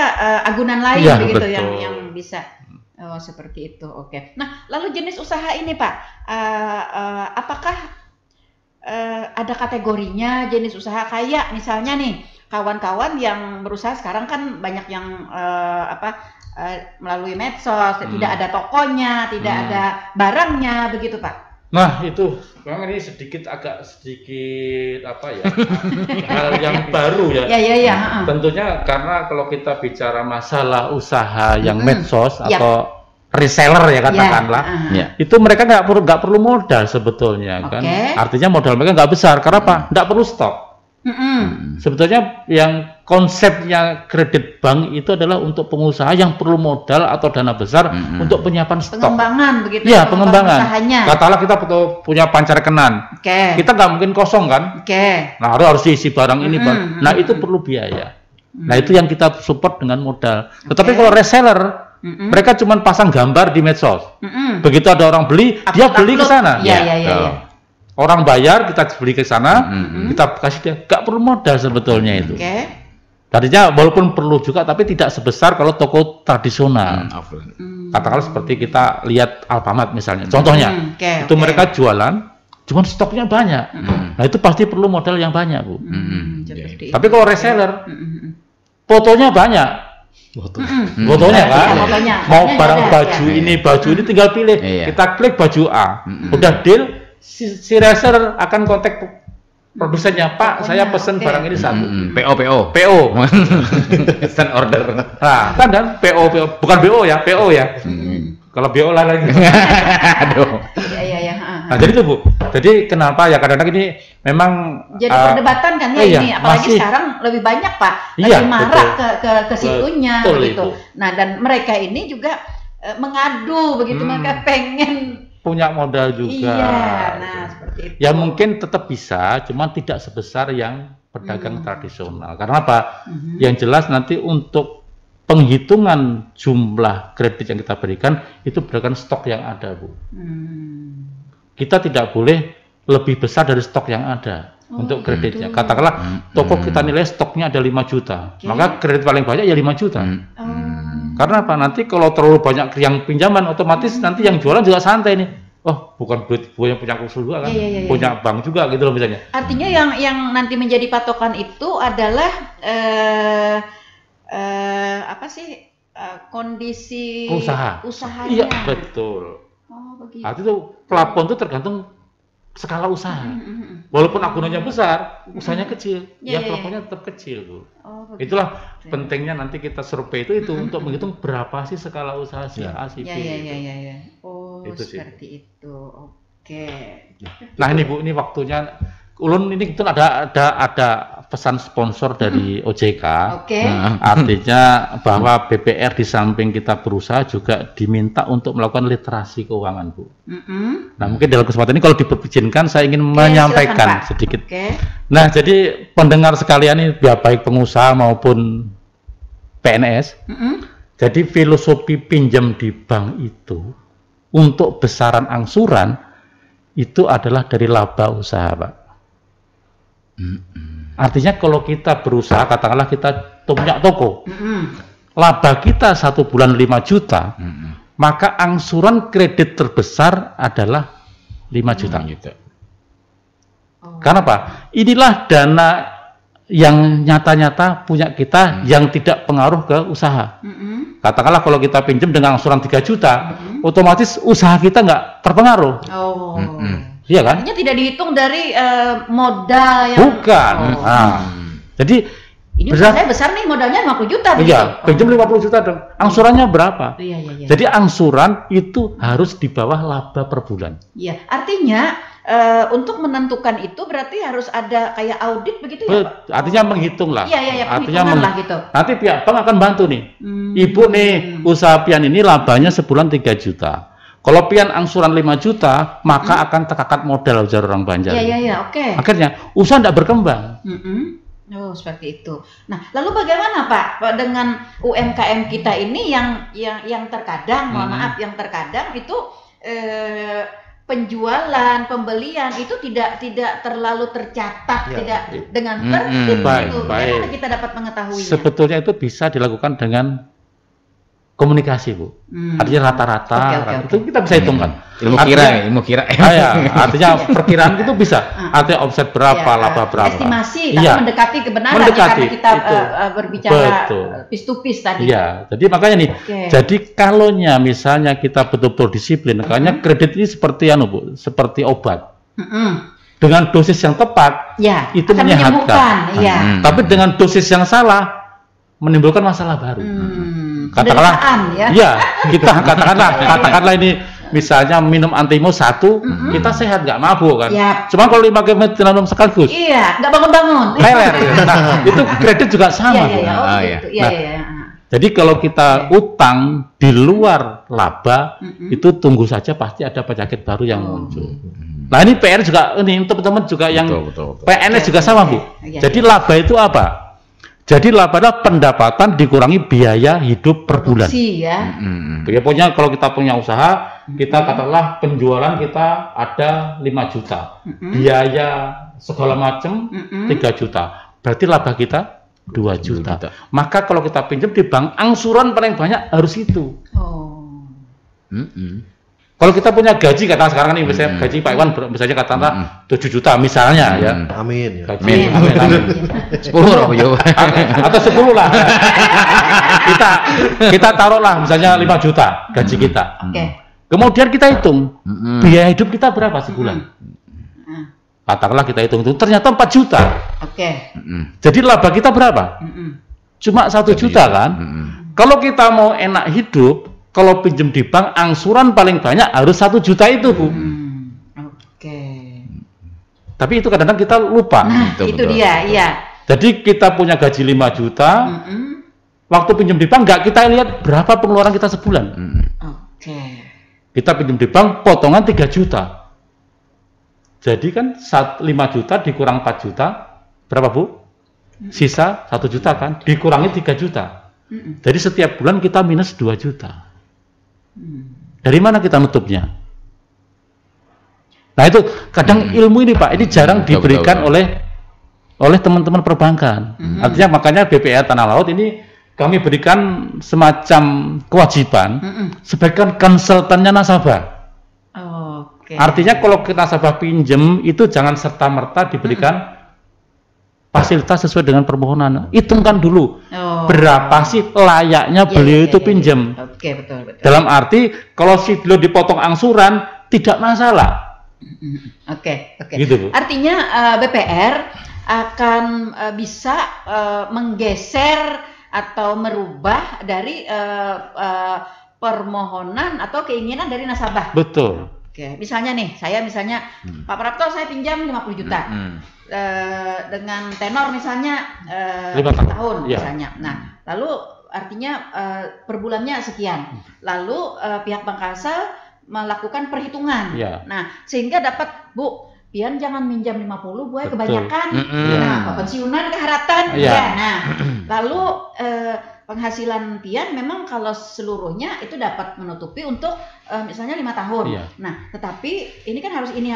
Speaker 1: agunan lain
Speaker 2: Ya,
Speaker 1: begitu
Speaker 2: betul.
Speaker 1: yang bisa. Oh, seperti itu. Oke. Nah, lalu jenis usaha ini, Pak, apakah ada kategorinya jenis usaha? Kayak misalnya nih, kawan-kawan yang berusaha sekarang kan banyak yang melalui medsos, tidak ada tokonya, tidak ada barangnya, begitu Pak.
Speaker 2: Nah itu, memang ini agak sedikit hal yang baru ya.
Speaker 1: Ya.
Speaker 2: Tentunya karena kalau kita bicara masalah usaha yang medsos atau reseller ya katakanlah, itu mereka nggak perlu modal sebetulnya kan. Artinya modal mereka nggak besar, karena apa? Nggak perlu stok. Sebetulnya yang konsepnya kredit bank itu adalah untuk pengusaha yang perlu modal atau dana besar untuk penyiapan stok.
Speaker 1: Pengembangan begitu.
Speaker 2: Ya, pengembangan.
Speaker 1: Usahanya.
Speaker 2: Katakanlah kita punya pancarkenan. Kita nggak mungkin kosong kan? Nah, harus diisi barang ini, Bang. Nah, itu perlu biaya. Nah, itu yang kita support dengan modal. Tetapi kalau reseller, mereka cuma pasang gambar di medsos. Begitu ada orang beli, dia beli ke sana.
Speaker 1: Iya.
Speaker 2: Orang bayar, kita beli ke sana, kita kasih dia, nggak perlu modal sebetulnya itu. Tadinya walaupun perlu juga, tapi tidak sebesar kalau toko tradisional. Katakanlah seperti kita lihat Alfamart misalnya, contohnya, itu mereka jualan, cuman stoknya banyak. Nah itu pasti perlu modal yang banyak, Bu. Tapi kalau reseller, fotonya banyak. Fotonya kan, mau barang baju ini tinggal pilih. Kita klik baju A, udah deal. Si reseller akan kontak produsennya, Pak, saya pesen barang ini satu.
Speaker 4: PO. Pesan order.
Speaker 2: Nah, kan PO, bukan BO ya, PO ya. Kalau BO lah lagi.
Speaker 4: Aduh.
Speaker 1: Iya.
Speaker 2: Nah, jadi itu Bu. Jadi kenapa ya kadang-kadang ini memang
Speaker 1: jadi perdebatan kan ya ini, apalagi sekarang lebih banyak Pak, lebih marak ke siunya begitu. Nah, dan mereka ini juga mengadu begitu, mereka pengen
Speaker 2: punya modal juga.
Speaker 1: Nah, seperti itu.
Speaker 2: Ya mungkin tetap bisa, cuman tidak sebesar yang pedagang tradisional. Karena apa? Yang jelas nanti untuk penghitungan jumlah kredit yang kita berikan itu berdasarkan stok yang ada, Bu. Kita tidak boleh lebih besar dari stok yang ada untuk kreditnya. Katakanlah toko kita nilai stoknya ada 5 juta, maka kredit paling banyak ya 5 juta. Karena apa? Nanti kalau terlalu banyak yang pinjaman, otomatis nanti yang jualan juga santai nih. Oh, bukan duit gue yang punya usul juga kan, punya bank juga gitu loh misalnya.
Speaker 1: Artinya yang nanti menjadi patokan itu adalah kondisi usahanya.
Speaker 2: Iya, betul.
Speaker 1: Begitu.
Speaker 2: Artinya itu plafon itu tergantung skala usaha. Walaupun akunannya besar, usahanya kecil, plafonnya tetap kecil, Bu. Itulah pentingnya nanti kita survei itu untuk menghitung berapa sih skala usaha si A, si B.
Speaker 1: Oh, itu seperti itu. Oke.
Speaker 2: Nah, ini Bu, ini waktunya. Ulun ini itu ada pesan sponsor dari OJK. Artinya bahwa BPR di samping kita berusaha juga diminta untuk melakukan literasi keuangan, Bu. Nah, mungkin dalam kesempatan ini kalau diperkenankan saya ingin menyampaikan sedikit. Nah, jadi pendengar sekalian ini baik pengusaha maupun PNS. Jadi filosofi pinjam di bank itu untuk besaran angsuran itu adalah dari laba usaha, Pak. Artinya kalau kita berusaha, katakanlah kita punya toko, laba kita 1 bulan 5 juta, maka angsuran kredit terbesar adalah 5 juta. Karena apa? Inilah dana yang nyata-nyata punya kita yang tidak pengaruh ke usaha. Katakanlah kalau kita pinjam dengan angsuran 3 juta, otomatis usaha kita nggak terpengaruh. Iya kan?
Speaker 1: Artinya tidak dihitung dari modal yang
Speaker 2: bukan. Jadi
Speaker 1: Ini saya besar nih, modalnya 50 juta.
Speaker 2: Iya, pinjam 50 juta dong. Angsurannya berapa?
Speaker 1: Iya.
Speaker 2: Jadi angsuran itu harus di bawah laba per bulan.
Speaker 1: Iya, artinya untuk menentukan itu berarti harus ada kayak audit begitu ya, Pak?
Speaker 2: Artinya menghitung lah.
Speaker 1: Iya,
Speaker 2: artinya
Speaker 1: lah gitu.
Speaker 2: Nanti pihak bank akan bantu nih. Ibu nih, usaha pian ini labanya sebulan 3 juta. Kalau pian angsuran 5 juta, maka akan tekakat modal ujar orang Banjar.
Speaker 1: Iya, oke.
Speaker 2: Akhirnya usaha tidak berkembang.
Speaker 1: Oh, seperti itu. Nah, lalu bagaimana Pak dengan UMKM kita ini yang terkadang, mohon maaf, yang terkadang itu penjualan, pembelian itu tidak terlalu tercatat, tidak dengan tertib itu. Bagaimana kita dapat mengetahuinya?
Speaker 2: Sebetulnya itu bisa dilakukan dengan komunikasi, Bu. Artinya rata-rata itu kita bisa hitungkan.
Speaker 4: Ilmu kira.
Speaker 2: Artinya perkiraan itu bisa. Artinya omset berapa, laba berapa.
Speaker 1: Estimasi, tapi mendekati kebenaran karena kita berbicara piece to piece tadi.
Speaker 2: Iya, jadi makanya nih. Jadi kalaunya misalnya kita betul-betul disiplin, makanya kredit ini seperti Bu, seperti obat. Dengan dosis yang tepat, itu menyehatkan. Tapi dengan dosis yang salah, menimbulkan masalah baru. Katakanlah, kita katakanlah ini misalnya minum antimo 1, kita sehat nggak mabuk kan? Cuma kalau 5 km minum sekaligus,
Speaker 1: nggak bangun-bangun.
Speaker 2: Leler. Nah, itu kredit juga sama. Jadi kalau kita utang di luar laba, itu tunggu saja pasti ada penyakit baru yang muncul. Nah ini PR juga, ini teman-teman juga yang PNS juga sama Bu. Jadi laba itu apa? Jadi laba adalah pendapatan dikurangi biaya hidup per bulan. Ya, pokoknya kalau kita punya usaha, kita katakanlah penjualan kita ada 5 juta, biaya segala macam 3 juta, berarti laba kita 2 juta. Maka kalau kita pinjam di bank, angsuran paling banyak harus itu. Kalau kita punya gaji, kata sekarang nih, misalnya gaji Pak Iwan, misalnya katakanlah 7 juta misalnya ya.
Speaker 3: Amin.
Speaker 2: Amin.
Speaker 4: 10 loh,
Speaker 2: atau 10 lah. kita taruhlah misalnya 5 juta gaji kita. Kemudian kita hitung biaya hidup kita berapa sebulan. Katakanlah kita hitung itu ternyata 4 juta. Jadi laba kita berapa? Cuma 1 juta kan? Kalau kita mau enak hidup, kalau pinjam di bank, angsuran paling banyak harus 1 juta itu, Bu. Tapi itu kadang-kadang kita lupa.
Speaker 1: Nah, itu dia, iya.
Speaker 2: Jadi kita punya gaji 5 juta, waktu pinjam di bank nggak kita lihat berapa pengeluaran kita sebulan. Kita pinjam di bank, potongan 3 juta. Jadi kan 5 juta dikurang 4 juta, berapa Bu? Sisa 1 juta kan, dikurangi 3 juta. Jadi setiap bulan kita minus 2 juta. Dari mana kita nutupnya? Nah itu kadang ilmu ini Pak, ini jarang diberikan oleh teman-teman perbankan. Artinya makanya BPR Tanah Laut ini kami berikan semacam kewajiban sebagai konsultannya nasabah. Artinya kalau kita nasabah pinjem itu jangan serta-merta diberikan fasilitas sesuai dengan permohonan. Hitungkan dulu berapa sih layaknya beliau itu pinjam.
Speaker 1: Betul.
Speaker 2: Dalam arti kalau si beliau dipotong angsuran tidak masalah. Gitu, Bu.
Speaker 1: Artinya BPR akan bisa menggeser atau merubah dari permohonan atau keinginan dari nasabah.
Speaker 2: Betul.
Speaker 1: Misalnya nih, saya Pak Prapto saya pinjam 50 juta. Dengan tenor misalnya 5 tahun misalnya. Nah, lalu artinya per bulannya sekian. Lalu pihak Bank Kasel melakukan perhitungan. Nah, sehingga dapat, Bu, pian jangan minjam 50, Bu, kebanyakan. Nah, pensiunan keharatan. Nah, lalu penghasilan pian memang kalau seluruhnya itu dapat menutupi untuk misalnya 5 tahun. Nah, tetapi ini kan harus ini,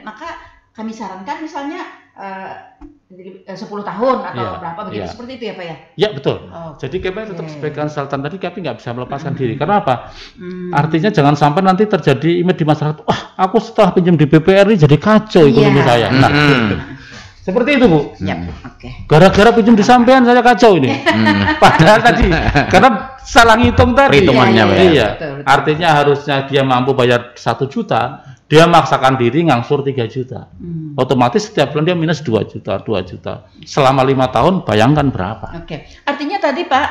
Speaker 1: maka kami sarankan misalnya 10 tahun atau berapa begitu, seperti itu ya Pak ya?
Speaker 2: Ya betul. Jadi kami tetap sebagai konsultan tadi kami nggak bisa melepaskan diri. Karena apa? Artinya jangan sampai nanti terjadi image di masyarakat. Wah, aku setelah pinjam di BPR ini jadi kacau ekonomi saya. Nah, seperti itu Bu. Gara-gara pinjam di sampean saya kacau ini. Padahal tadi karena salah ngitung tadi.
Speaker 4: Perhitungannya
Speaker 2: Artinya harusnya dia mampu bayar 1 juta. dia maksakan diri ngangsur 3 juta. Otomatis setiap bulan dia minus 2 juta, 2 juta. Selama 5 tahun, bayangkan berapa.
Speaker 1: Oke. Artinya tadi Pak,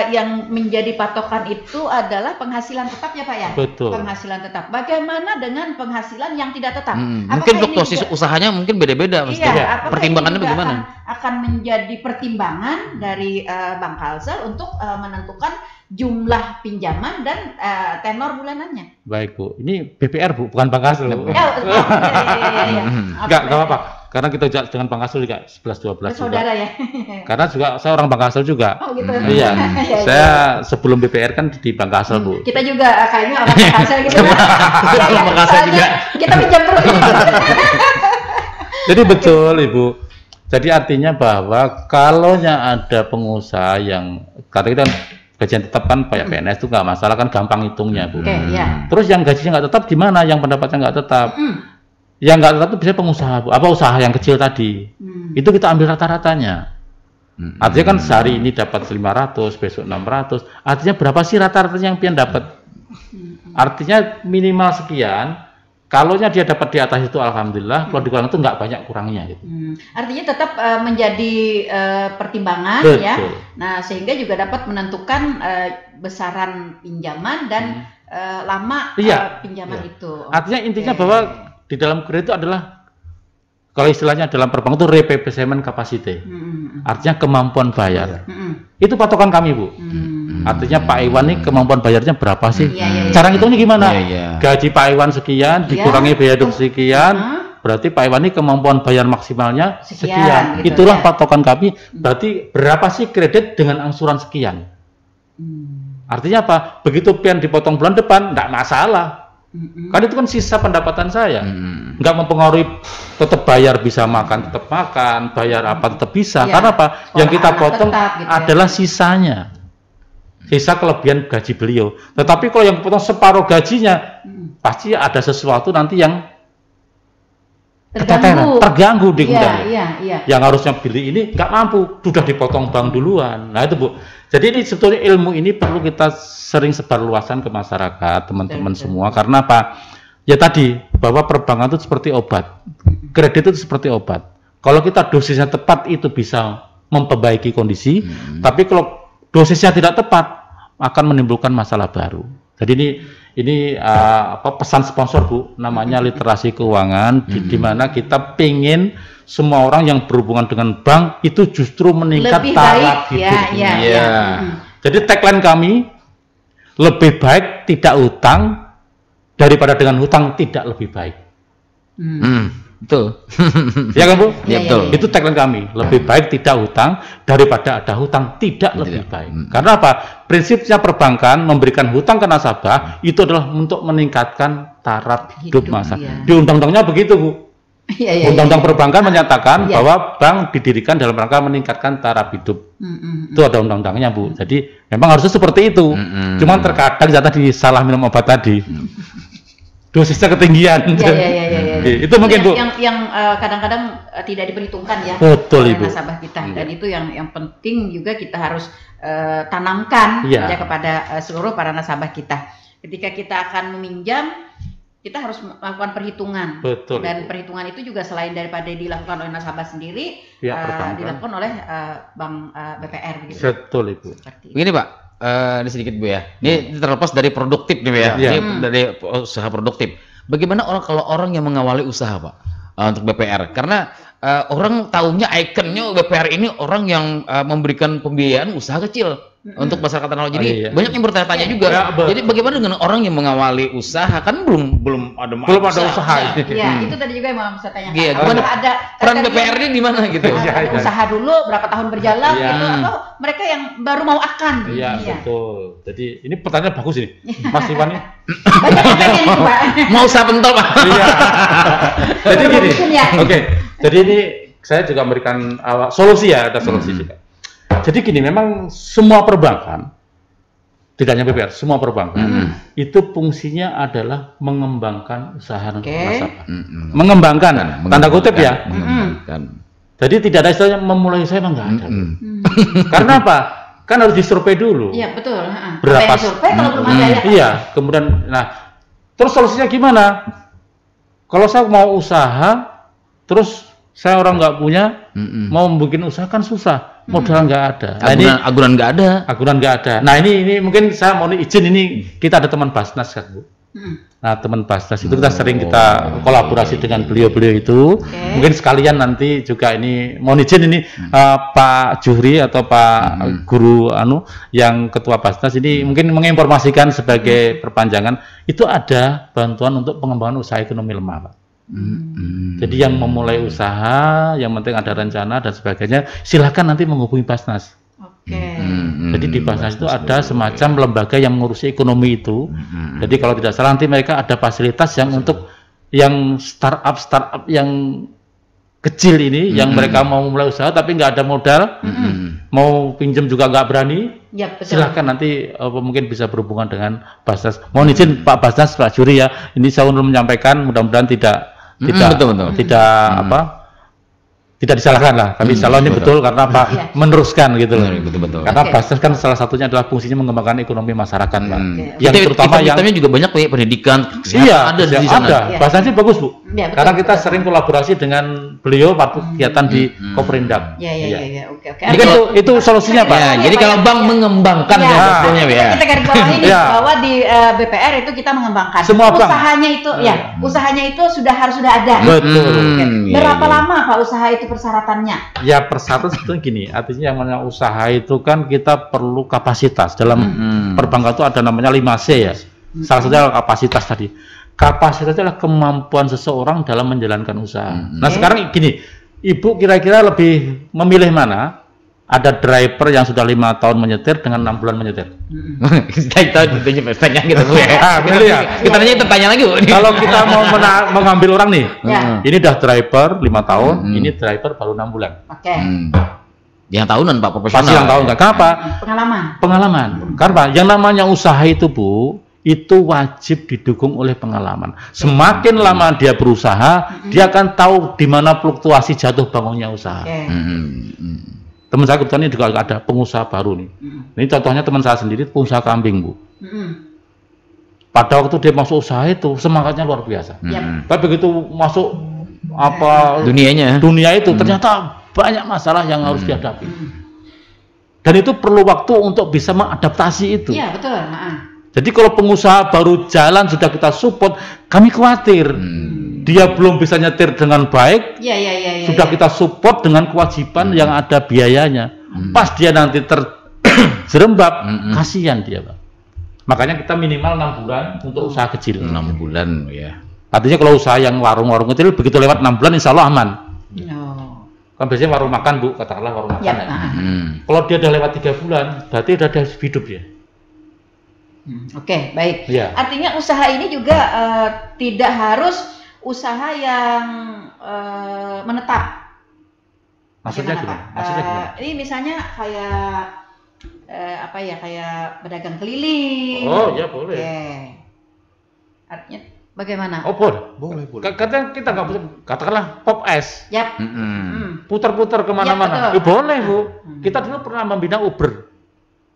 Speaker 1: yang menjadi patokan itu adalah penghasilan tetap ya Pak ya?
Speaker 2: Betul.
Speaker 1: Penghasilan tetap. Bagaimana dengan penghasilan yang tidak tetap?
Speaker 4: Mungkin fluktuasi usahanya mungkin beda-beda.
Speaker 1: Iya,
Speaker 4: pertimbangannya bagaimana?
Speaker 1: Akan menjadi pertimbangan dari Bank Kalsel untuk menentukan jumlah pinjaman dan tenor bulanannya.
Speaker 2: Baik Bu, ini BPR Bu, bukan Bank Kalsel.
Speaker 1: Enggak
Speaker 2: apa-apa, karena kita dengan Bank Kalsel juga 11-12
Speaker 1: saudara ya.
Speaker 2: Karena juga saya orang Bank Kalsel juga.
Speaker 1: Oh gitu.
Speaker 2: Iya. Saya sebelum BPR kan di Bank Kalsel Bu.
Speaker 1: Kita juga kayaknya orang Bank Kalsel gitu.
Speaker 4: Orang Bank Kalsel juga.
Speaker 1: Kita pinjam terus.
Speaker 2: Jadi betul Ibu. Jadi artinya bahwa kalaunya ada pengusaha yang kata kita gajian tetap kan kayak PNS itu nggak masalah kan, gampang hitungnya Bu.
Speaker 1: Ya.
Speaker 2: Terus yang gajinya nggak tetap gimana? Yang pendapatnya nggak tetap? Yang nggak tetap itu bisa pengusaha Bu. Apa usaha yang kecil tadi? Itu kita ambil rata-ratanya. Artinya kan sehari ini dapat 500, besok 600. Artinya berapa sih rata-ratanya yang pian dapat? Artinya minimal sekian. Kalaunya dia dapat di atas itu alhamdulillah, kalau dikurang itu nggak banyak kurangnya gitu.
Speaker 1: Artinya tetap menjadi pertimbangan. Betul. Ya. Nah, sehingga juga dapat menentukan besaran pinjaman dan lama pinjaman itu.
Speaker 2: Artinya intinya bahwa di dalam kredit itu adalah, kalau istilahnya dalam perbankan itu repayment capacity. Artinya kemampuan bayar. Itu patokan kami Bu. Artinya Pak Iwan ini kemampuan bayarnya berapa sih? Cara ngitungnya gimana? Gaji Pak Iwan sekian, dikurangi biaya hidup sekian, berarti Pak Iwan ini kemampuan bayar maksimalnya sekian. Gitu, itulah patokan kami. Berarti berapa sih kredit dengan angsuran sekian? Artinya apa? Begitu pian dipotong bulan depan, enggak masalah. Kan itu kan sisa pendapatan saya. Enggak mempengaruhi, tetap bayar bisa makan, tetap makan, bayar apa tetap bisa. Karena apa? Yang kita potong tetap, gitu adalah sisanya. Sisa kelebihan gaji beliau. Tetapi kalau yang potong separuh gajinya, pasti ada sesuatu nanti yang terganggu di gudang. Yang harusnya beli ini nggak mampu, sudah dipotong bank duluan. Nah itu Bu. Jadi ini sebetulnya ilmu ini perlu kita sering sebarluaskan ke masyarakat, teman-teman semua. Karena apa? Ya tadi, bahwa perbankan itu seperti obat. Kredit itu seperti obat. Kalau kita dosisnya tepat itu bisa memperbaiki kondisi. Tapi kalau dosisnya tidak tepat akan menimbulkan masalah baru. Jadi ini pesan sponsor Bu, namanya literasi keuangan, di mana kita pengen semua orang yang berhubungan dengan bank itu justru meningkat taraf hidupnya. Jadi tagline kami, lebih baik tidak hutang daripada dengan hutang tidak lebih baik.
Speaker 4: Betul.
Speaker 2: Ya kan Bu?
Speaker 4: Ya, betul.
Speaker 2: Itu tagline kami, lebih baik tidak hutang daripada ada hutang tidak lebih baik. Karena apa? Prinsipnya perbankan memberikan hutang ke nasabah itu adalah untuk meningkatkan taraf hidup nasabah. Di undang-undangnya begitu Bu. Undang-undang perbankan menyatakan bahwa bank didirikan dalam rangka meningkatkan taraf hidup. Itu ada undang-undangnya Bu. Jadi memang harusnya seperti itu. Cuman terkadang tadi salah minum obat tadi. Dosisnya ketinggian. Itu mungkin Bu.
Speaker 1: Yang kadang-kadang tidak diperhitungkan ya.
Speaker 2: Betul Ibu.
Speaker 1: Nasabah kita. Dan itu yang penting juga kita harus tanamkan ya kepada seluruh para nasabah kita. Ketika kita akan meminjam, kita harus melakukan perhitungan.
Speaker 2: Betul.
Speaker 1: Dan perhitungan itu juga selain daripada dilakukan oleh nasabah sendiri, dilakukan oleh Bank BPR. Begitu.
Speaker 2: Betul Ibu.
Speaker 4: Begini Pak, ini sedikit Bu ya. Ini terlepas dari produktif nih Bu ya. Ini dari usaha produktif. Bagaimana kalau orang yang mengawali usaha Pak untuk BPR? Karena orang tahunya ikonnya BPR ini orang yang memberikan pembiayaan usaha kecil untuk masyarakat Tanah Lot. Jadi banyak yang bertanya-tanya juga. Jadi bagaimana dengan orang yang mengawali usaha? Kan belum ada usaha.
Speaker 1: Iya, itu tadi juga yang mau saya tanyakan.
Speaker 4: Iya, gimana ada peran BPR ini di mana gitu?
Speaker 1: Usaha dulu berapa tahun berjalan gitu, atau mereka yang baru mau akan.
Speaker 2: Iya, betul. Jadi ini pertanyaan bagus ini. Mas Iwan ini.
Speaker 4: Mau usaha pentol Pak. Iya.
Speaker 2: Jadi gini. Oke. Jadi ini saya juga memberikan solusi ya, ada solusi juga. Jadi gini, memang semua perbankan, tidak hanya BPR, semua perbankan itu fungsinya adalah mengembangkan usaha nasabah. Mengembangkan, tanda kutip ya. Jadi tidak ada istilahnya memulai usaha, memang nggak ada. Karena apa? Kan harus disurvei dulu.
Speaker 1: Iya betul.
Speaker 2: Berapa?
Speaker 1: Survei kalau belum ada ya.
Speaker 2: Iya, kemudian, nah, terus solusinya gimana? Kalau saya mau usaha, terus saya orang nggak punya, mau bikin usaha kan susah, modal nggak ada. Nah,
Speaker 4: agunan nggak ada.
Speaker 2: Agunan nggak ada. Nah ini mungkin saya mau izin ini kita ada teman Basnas kan Bu. Nah teman Basnas itu kita sering kita kolaborasi dengan beliau-beliau itu. Mungkin sekalian nanti juga ini mohon izin ini Pak Juhri atau Pak Guru yang Ketua Basnas ini mungkin menginformasikan sebagai perpanjangan itu ada bantuan untuk pengembangan usaha ekonomi lemah Pak. Jadi yang memulai usaha, yang penting ada rencana dan sebagainya, silakan nanti menghubungi Basnas. Jadi di Basnas itu ada semacam lembaga yang mengurusi ekonomi itu. Jadi kalau tidak salah nanti mereka ada fasilitas yang untuk yang startup yang kecil ini, yang mereka mau mulai usaha tapi nggak ada modal, mau pinjam juga nggak berani. Silahkan nanti mungkin bisa berhubungan dengan Basnas. Mohon izin Pak Basnas, Pak Juri ya. Ini saya ingin menyampaikan, mudah-mudahan tidak tidak disalahkan lah. Kami insya Allah ini betul karena Pak meneruskan gitu loh. Betul. Karena Basnas kan salah satunya adalah fungsinya mengembangkan ekonomi masyarakat Pak. Yang terutama yang
Speaker 4: juga banyak Pak, pendidikan.
Speaker 2: Ada di sana. Basnas ini bagus Bu. Karena kita sering kolaborasi dengan beliau waktu kegiatan di Koperindak.
Speaker 1: Oke.
Speaker 2: Itu solusinya Pak.
Speaker 4: Jadi kalau bank mengembangkan sebetulnya ya.
Speaker 1: Kita garis bawah ini bahwa di BPR itu kita mengembangkan.
Speaker 2: Semua bank.
Speaker 1: Usahanya itu harus sudah ada.
Speaker 2: Betul.
Speaker 1: Berapa lama Pak usaha itu persyaratannya?
Speaker 2: Ya persyaratan sebetulnya gini, artinya yang namanya usaha itu kan kita perlu kapasitas. Dalam perbankan itu ada namanya 5C ya. Salah satunya adalah kapasitas tadi. Kapasitas adalah kemampuan seseorang dalam menjalankan usaha. Nah sekarang gini, Ibu kira-kira lebih memilih mana? Ada driver yang sudah 5 tahun menyetir dengan 6 bulan menyetir.
Speaker 4: Kita tanya gitu Bu ya. Kita tanya lagi Bu.
Speaker 2: Kalau kita mau mengambil orang nih, ini udah driver 5 tahun, ini driver baru 6 bulan.
Speaker 4: Yang tahunan Pak, profesional.
Speaker 2: Pasti yang tahu nggak? Kenapa?
Speaker 1: Pengalaman.
Speaker 2: Karena yang namanya usaha itu Bu, itu wajib didukung oleh pengalaman. Semakin lama dia berusaha, dia akan tahu di mana fluktuasi jatuh bangunnya usaha. Teman saya kebetulan ini juga ada pengusaha baru nih. Ini contohnya teman saya sendiri, pengusaha kambing Bu. Pada waktu dia masuk usaha itu semangatnya luar biasa. Tapi begitu masuk dunia itu ternyata banyak masalah yang harus dihadapi. Dan itu perlu waktu untuk bisa mengadaptasi itu.
Speaker 1: Iya betul.
Speaker 2: Jadi kalau pengusaha baru jalan sudah kita support, kami khawatir. Dia belum bisa nyetir dengan baik, sudah kita support dengan kewajiban yang ada biayanya. Pas dia nanti terjerembab, kasihan dia Pak. Makanya kita minimal 6 bulan untuk usaha kecil.
Speaker 4: 6 bulan ya.
Speaker 2: Artinya kalau usaha yang warung-warung kecil begitu lewat 6 bulan insya Allah aman. Kan biasanya warung makan Bu, katakanlah warung makan ya. Kalau dia udah lewat 3 bulan, berarti udah ada hidup ya.
Speaker 1: Oke, baik. Artinya usaha ini juga tidak harus usaha yang menetap.
Speaker 2: Maksudnya gimana?
Speaker 1: Ini misalnya kayak kayak pedagang keliling.
Speaker 2: Oh ya boleh.
Speaker 1: Artinya bagaimana?
Speaker 2: Oh boleh. Kadang kita nggak bisa, katakanlah pop es. Putar-putar kemana-mana. Boleh Bu. Kita dulu pernah membina Uber.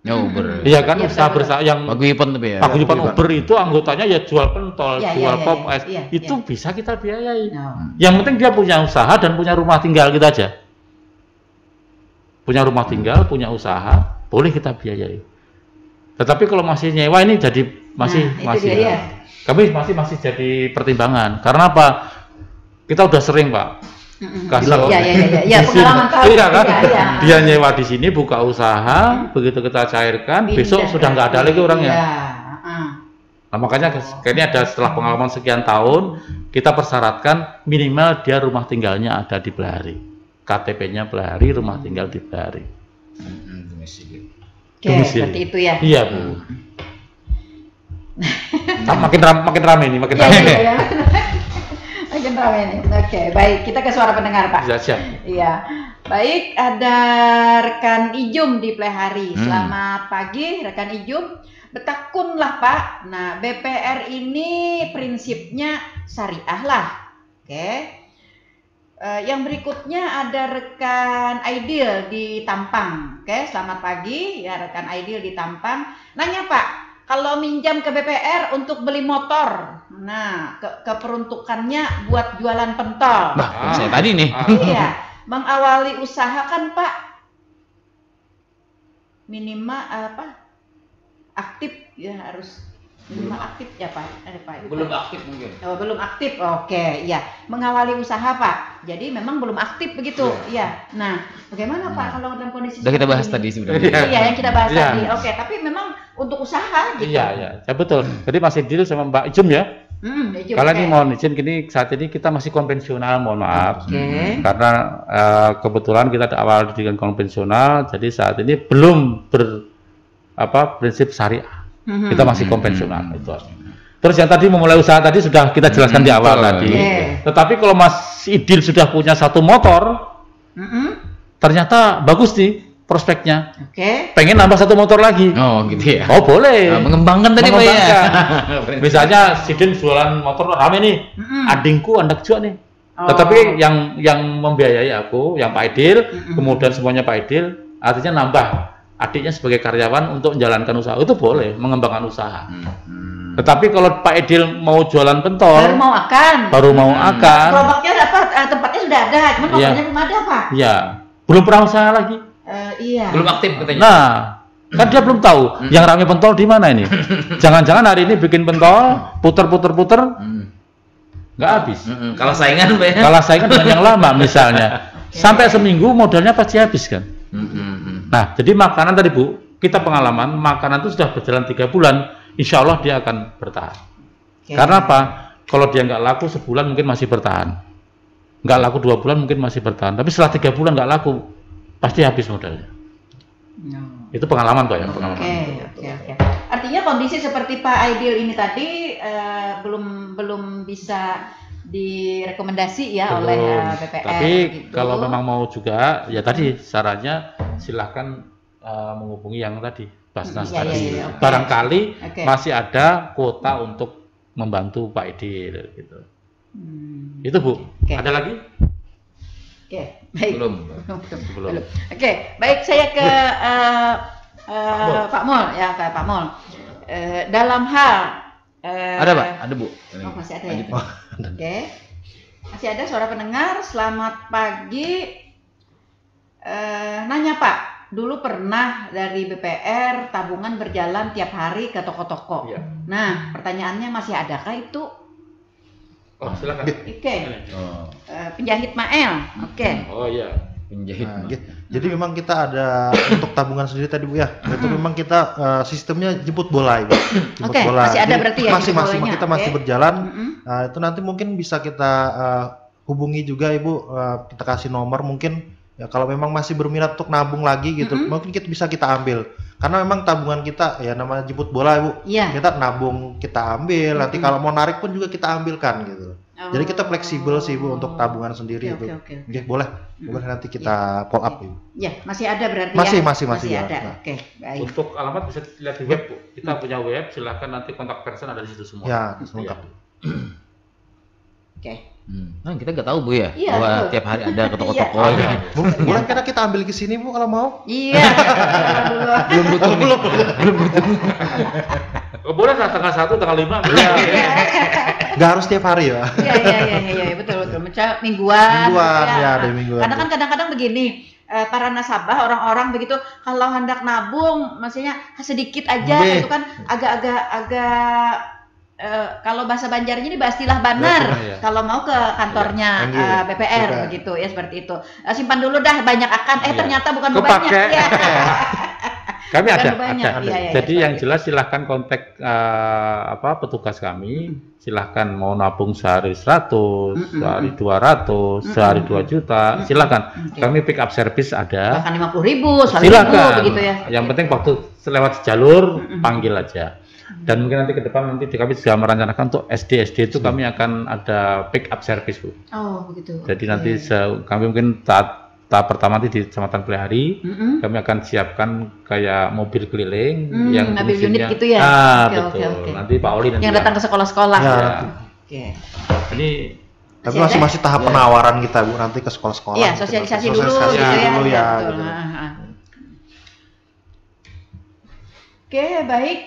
Speaker 4: Uber.
Speaker 2: Iya kan usaha bersama yang
Speaker 4: paguyuban tapi ya.
Speaker 2: Paguyuban Uber itu anggotanya ya jual pentol, jual pop es. Itu bisa kita biayai. Yang penting dia punya usaha dan punya rumah tinggal gitu aja. Punya rumah tinggal, punya usaha, boleh kita biayai. Tetapi kalau masih nyewa ini jadi masih kami masih jadi pertimbangan. Karena apa? Kita udah sering Pak.
Speaker 1: Pengalaman tahu.
Speaker 2: Kan? Dia nyewa di sini buka usaha, begitu kita cairkan, besok sudah nggak ada lagi orangnya. Nah, makanya kayaknya ada setelah pengalaman sekian tahun, kita persyaratkan minimal dia rumah tinggalnya ada di Belahari, KTP-nya Belahari, rumah tinggal di Belahari.
Speaker 1: Seperti itu ya.
Speaker 2: Iya Bu. makin rame nih, makin rame.
Speaker 1: Makin ramai nih. Oke, baik. Kita ke suara pendengar, Pak.
Speaker 2: Siap.
Speaker 1: Iya. Baik, ada rekan Ijum di Plehari. Selamat pagi, rekan Ijum. Betakunlah, Pak. Nah, BPR ini prinsipnya syariah lah. Oke. Yang berikutnya ada rekan Aidil di Tampang. Oke, selamat pagi ya rekan Aidil di Tampang. Nanya, Pak, kalau minjam ke BPR untuk beli motor, nah keperuntukannya buat jualan pentol.
Speaker 4: Nah, saya tadi nih.
Speaker 1: Iya, mengawali usaha kan Pak minimal aktif ya, harus minimal aktif ya Pak.
Speaker 4: Belum aktif mungkin.
Speaker 1: Oh, belum aktif. Oke, ya. Mengawali usaha Pak. Jadi memang belum aktif begitu. Iya. Nah, bagaimana Pak kalau dalam kondisi
Speaker 4: Udah kita bahas
Speaker 1: ini?
Speaker 4: tadi sebenarnya.
Speaker 1: Iya, yang kita bahas tadi. Oke, tapi memang untuk usaha gitu.
Speaker 2: Iya, ya betul. Jadi masih deal sama Mbak Ijum ya. Kalau ini mohon izin, saat ini kita masih konvensional, mohon maaf. Karena kebetulan kita awal dengan konvensional, jadi saat ini belum prinsip syariah. Kita masih konvensional itu. Terus yang tadi memulai usaha tadi sudah kita jelaskan di awal tadi. Tetapi kalau Mas Idil sudah punya satu motor, ternyata bagus nih prospeknya. Pengen nambah satu motor lagi.
Speaker 4: Oh gitu ya.
Speaker 2: Oh boleh.
Speaker 4: Mengembangkan tadi Pak ya.
Speaker 2: Misalnya Sidin jualan motor rame nih, adingku anak juga nih. Tetapi yang membiayai aku, yang Pak Idil, kemudian semuanya Pak Idil, artinya nambah adiknya sebagai karyawan untuk menjalankan usaha, itu boleh mengembangkan usaha. Tetapi kalau Pak Idil mau jualan pentol, baru mau akan.
Speaker 1: Gerobaknya dapat, tempatnya sudah ada, cuman motornya belum ada Pak.
Speaker 2: Iya, belum pernah usaha lagi.
Speaker 1: Iya.
Speaker 4: Belum aktif katanya.
Speaker 2: Nah, kan dia belum tahu yang rame pentol di mana ini. Jangan-jangan hari ini bikin pentol, puter, nggak habis.
Speaker 4: Kalah saingan Pak ya.
Speaker 2: Kalah saingan dengan yang lama misalnya. Sampai seminggu modalnya pasti habis kan. Nah, jadi makanan tadi Bu, kita pengalaman makanan itu sudah berjalan 3 bulan, insya Allah dia akan bertahan. Karena apa? Kalau dia nggak laku sebulan mungkin masih bertahan, nggak laku 2 bulan mungkin masih bertahan, tapi setelah 3 bulan nggak laku, pasti habis modalnya. Itu pengalaman Pak ya, pengalaman.
Speaker 1: Oke. Artinya kondisi seperti Pak Aidil ini tadi belum bisa direkomendasi ya oleh BPR.
Speaker 2: Tapi
Speaker 1: gitu.
Speaker 2: kalau memang mau juga, ya tadi sarannya silahkan menghubungi yang tadi Basnas tadi. Barangkali masih ada kuota untuk membantu Pak Idil gitu. Itu Bu. Ada lagi?
Speaker 1: Baik.
Speaker 2: Belum.
Speaker 1: Baik, saya ke Pak Mul ya, Pak Mul. Dalam hal
Speaker 4: ada Pak, ada Bu.
Speaker 1: Oh, masih ada ya. Masih ada suara pendengar. Selamat pagi. Nanya Pak, dulu pernah dari BPR tabungan berjalan tiap hari ke toko-toko. Nah, pertanyaannya masih adakah itu?
Speaker 2: Oh, silakan.
Speaker 1: Penjahit Mael.
Speaker 2: Oh iya.
Speaker 4: Penjahit.
Speaker 3: Jadi memang kita ada untuk tabungan sendiri tadi Bu ya. Itu memang kita sistemnya jemput bola Ibu. Jemput bola.
Speaker 1: Masih ada berarti ya.
Speaker 3: Kita masih berjalan. Itu nanti mungkin bisa kita hubungi juga Ibu, kita kasih nomor mungkin ya, kalau memang masih berminat untuk nabung lagi gitu, mungkin bisa kita ambil. Karena memang tabungan kita ya namanya jemput bola Ibu. Kita nabung, kita ambil, nanti kalau mau narik pun juga kita ambilkan gitu. Jadi kita fleksibel sih Bu untuk tabungan sendiri itu. Boleh nanti kita follow up Ibu.
Speaker 1: Ya, masih ada berarti
Speaker 3: masih
Speaker 1: ada.
Speaker 3: Nah.
Speaker 1: Baik.
Speaker 2: Untuk alamat bisa dilihat di web Bu. Kita punya web, silahkan nanti kontak person ada di situ semua.
Speaker 3: Ya, lengkap.
Speaker 4: Nah, kita nggak tahu Bu ya,
Speaker 1: Iya,
Speaker 4: bahwa
Speaker 1: betul.
Speaker 4: tiap hari ada ke toko-toko.
Speaker 3: Mungkin karena kita ambil ke sini Bu kalau mau.
Speaker 1: Iya.
Speaker 4: Belum butuh.
Speaker 2: Oh, boleh lah tanggal 1, tanggal 5.
Speaker 3: Nggak harus tiap hari ya.
Speaker 1: Iya, betul. Mingguan.
Speaker 3: Ada mingguan.
Speaker 1: Karena kan kadang-kadang begini, para nasabah orang-orang begitu kalau hendak nabung, maksudnya sedikit aja itu kan agak kalau bahasa Banjarnya ini istilah banar. Kalau mau ke kantornya BPR begitu ya, seperti itu. Simpan dulu dah, banyak akan ternyata bukan banyak ya.
Speaker 2: Kami ada.
Speaker 1: Iya,
Speaker 2: Jadi yang jelas silahkan kontak petugas kami. Silahkan mau nabung sehari 100, sehari 200, sehari 2 juta, silahkan. Kami pick up service ada.
Speaker 1: Bahkan 50.000, 100.000 begitu ya.
Speaker 2: Yang penting waktu lewat jalur panggil aja. Dan mungkin nanti ke depan kami sudah merencanakan untuk SD itu kami akan ada pick up service Bu.
Speaker 1: Oh begitu.
Speaker 2: Jadi nanti kami mungkin tahap pertama nanti di Kecamatan Pelihari, kami akan siapkan kayak mobil keliling yang
Speaker 1: mobil unit gitu ya.
Speaker 2: Betul. Nanti Pak Oli nanti
Speaker 1: yang datang ke sekolah-sekolah.
Speaker 2: Ini
Speaker 3: tapi masih tahap penawaran kita Bu, nanti ke sekolah-sekolah.
Speaker 1: Iya, sosialisasi dulu gitu ya. Betul. Oke, baik.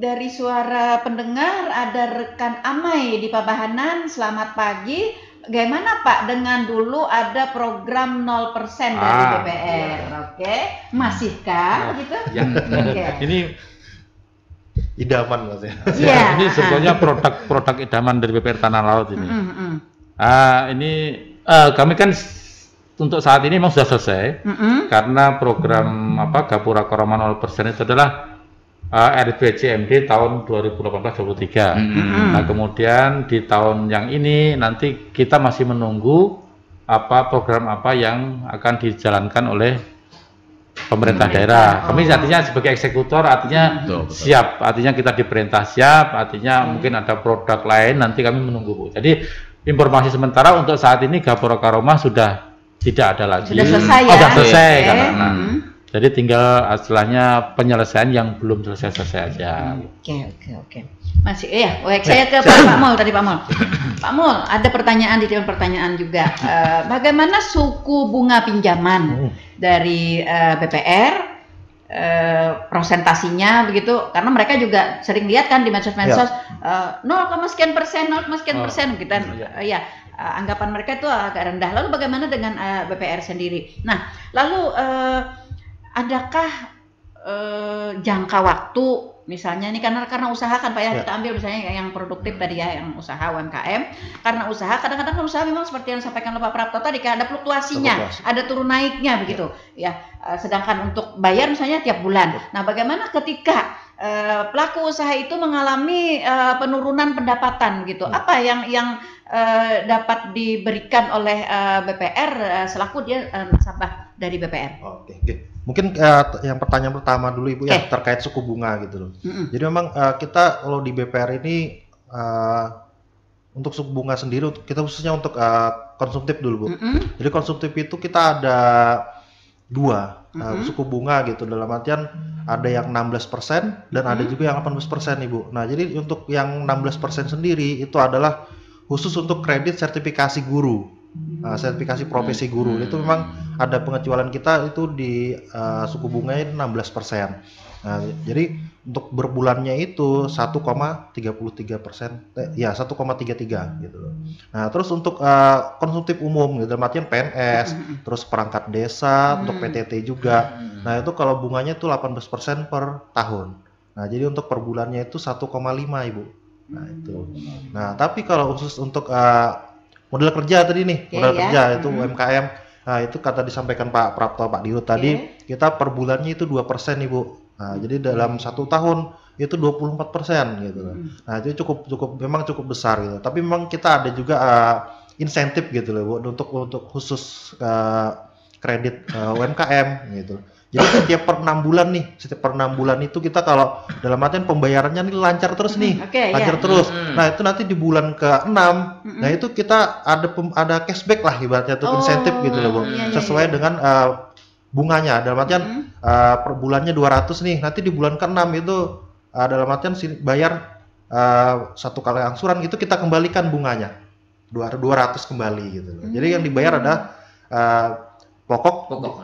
Speaker 1: dari suara pendengar ada rekan Amai di Pabahanan. Selamat pagi. Bagaimana Pak dengan dulu ada program 0% dari BPR? Oke. Masihkah gitu?
Speaker 2: Ini
Speaker 3: idaman Mas ya.
Speaker 1: Iya.
Speaker 2: Ini sebetulnya produk idaman dari BPR Tanah Laut ini. Ini kami kan untuk saat ini memang sudah selesai karena program Gapura Karoma 0% itu adalah RPJMD tahun 2018-23. Nah, kemudian di tahun yang ini nanti kita masih menunggu program apa yang akan dijalankan oleh pemerintah daerah. Kami artinya sebagai eksekutor artinya siap, artinya kita diperintah siap, artinya mungkin ada produk lain nanti kami menunggu Bu. Jadi informasi sementara untuk saat ini Gapura Karoma sudah tidak ada lagi.
Speaker 1: Sudah selesai ya?
Speaker 2: Sudah selesai karena. Jadi tinggal istilahnya penyelesaian yang belum selesai aja.
Speaker 1: Oke. Masih saya ke Pak Mul tadi Pak Mul. Pak Mul, ada pertanyaan di dalam pertanyaan juga. Bagaimana suku bunga pinjaman dari BPR? Prosentasinya begitu, karena mereka juga sering lihat kan di medsos-medsos 0, sekian persen gitu kan. Anggapan mereka itu agak rendah. Lalu bagaimana dengan BPR sendiri? Nah, lalu adakah jangka waktu misalnya ini karena usaha kan Pak ya, kita ambil misalnya yang produktif tadi ya, yang usaha UMKM, karena usaha kadang-kadang usaha memang seperti yang disampaikan oleh Pak Prapto tadi kan ada fluktuasinya, ada turun naiknya begitu ya. Sedangkan untuk bayar misalnya tiap bulan. Nah, bagaimana ketika pelaku usaha itu mengalami penurunan pendapatan gitu? Apa yang dapat diberikan oleh BPR selaku dia nasabah dari BPR?
Speaker 3: Oke. Mungkin yang pertanyaan pertama dulu Ibu ya terkait suku bunga gitu loh. Jadi memang kita kalau di BPR ini untuk suku bunga sendiri kita khususnya untuk konsumtif dulu Bu. Jadi konsumtif itu kita ada dua suku bunga gitu, dalam artian ada yang 16% dan ada juga yang 18% Ibu. Nah, jadi untuk yang 16% sendiri itu adalah khusus untuk kredit sertifikasi guru. Sertifikasi profesi guru itu memang ada pengecualian kita itu di suku bunganya 16%. Nah, jadi untuk berbulannya itu 1,33%, 1,33 gitu loh. Nah, terus untuk konsumtif umum gitu, artinya PNS, terus perangkat desa, untuk PTT juga. Nah, itu kalau bunganya itu 18% per tahun. Nah, jadi untuk per bulannya itu 1,5 Ibu. Nah, itu. Nah, tapi kalau khusus untuk modal kerja tadi nih, modal kerja itu UMKM. Nah, itu kata disampaikan Pak Prapto, Pak Dirut tadi, kita per bulannya itu 2% Ibu. Nah, jadi dalam 1 tahun itu 24% gitu. Nah, itu memang cukup besar gitu. Tapi memang kita ada juga insentif gitu loh Bu, untuk khusus kredit UMKM gitu. Jadi setiap per 6 bulan itu kita kalau dalam artian pembayarannya nih lancar terus nih, lancar terus. Nah, itu nanti di bulan ke-6, nah itu kita ada cashback lah ibaratnya tuh, insentif gitu loh Bu, sesuai dengan bunganya. Dalam artian per bulannya 200 nih, nanti di bulan ke-6 itu dalam artian bayar satu kali angsuran itu kita kembalikan bunganya 200 kembali gitu loh. Jadi yang dibayar ada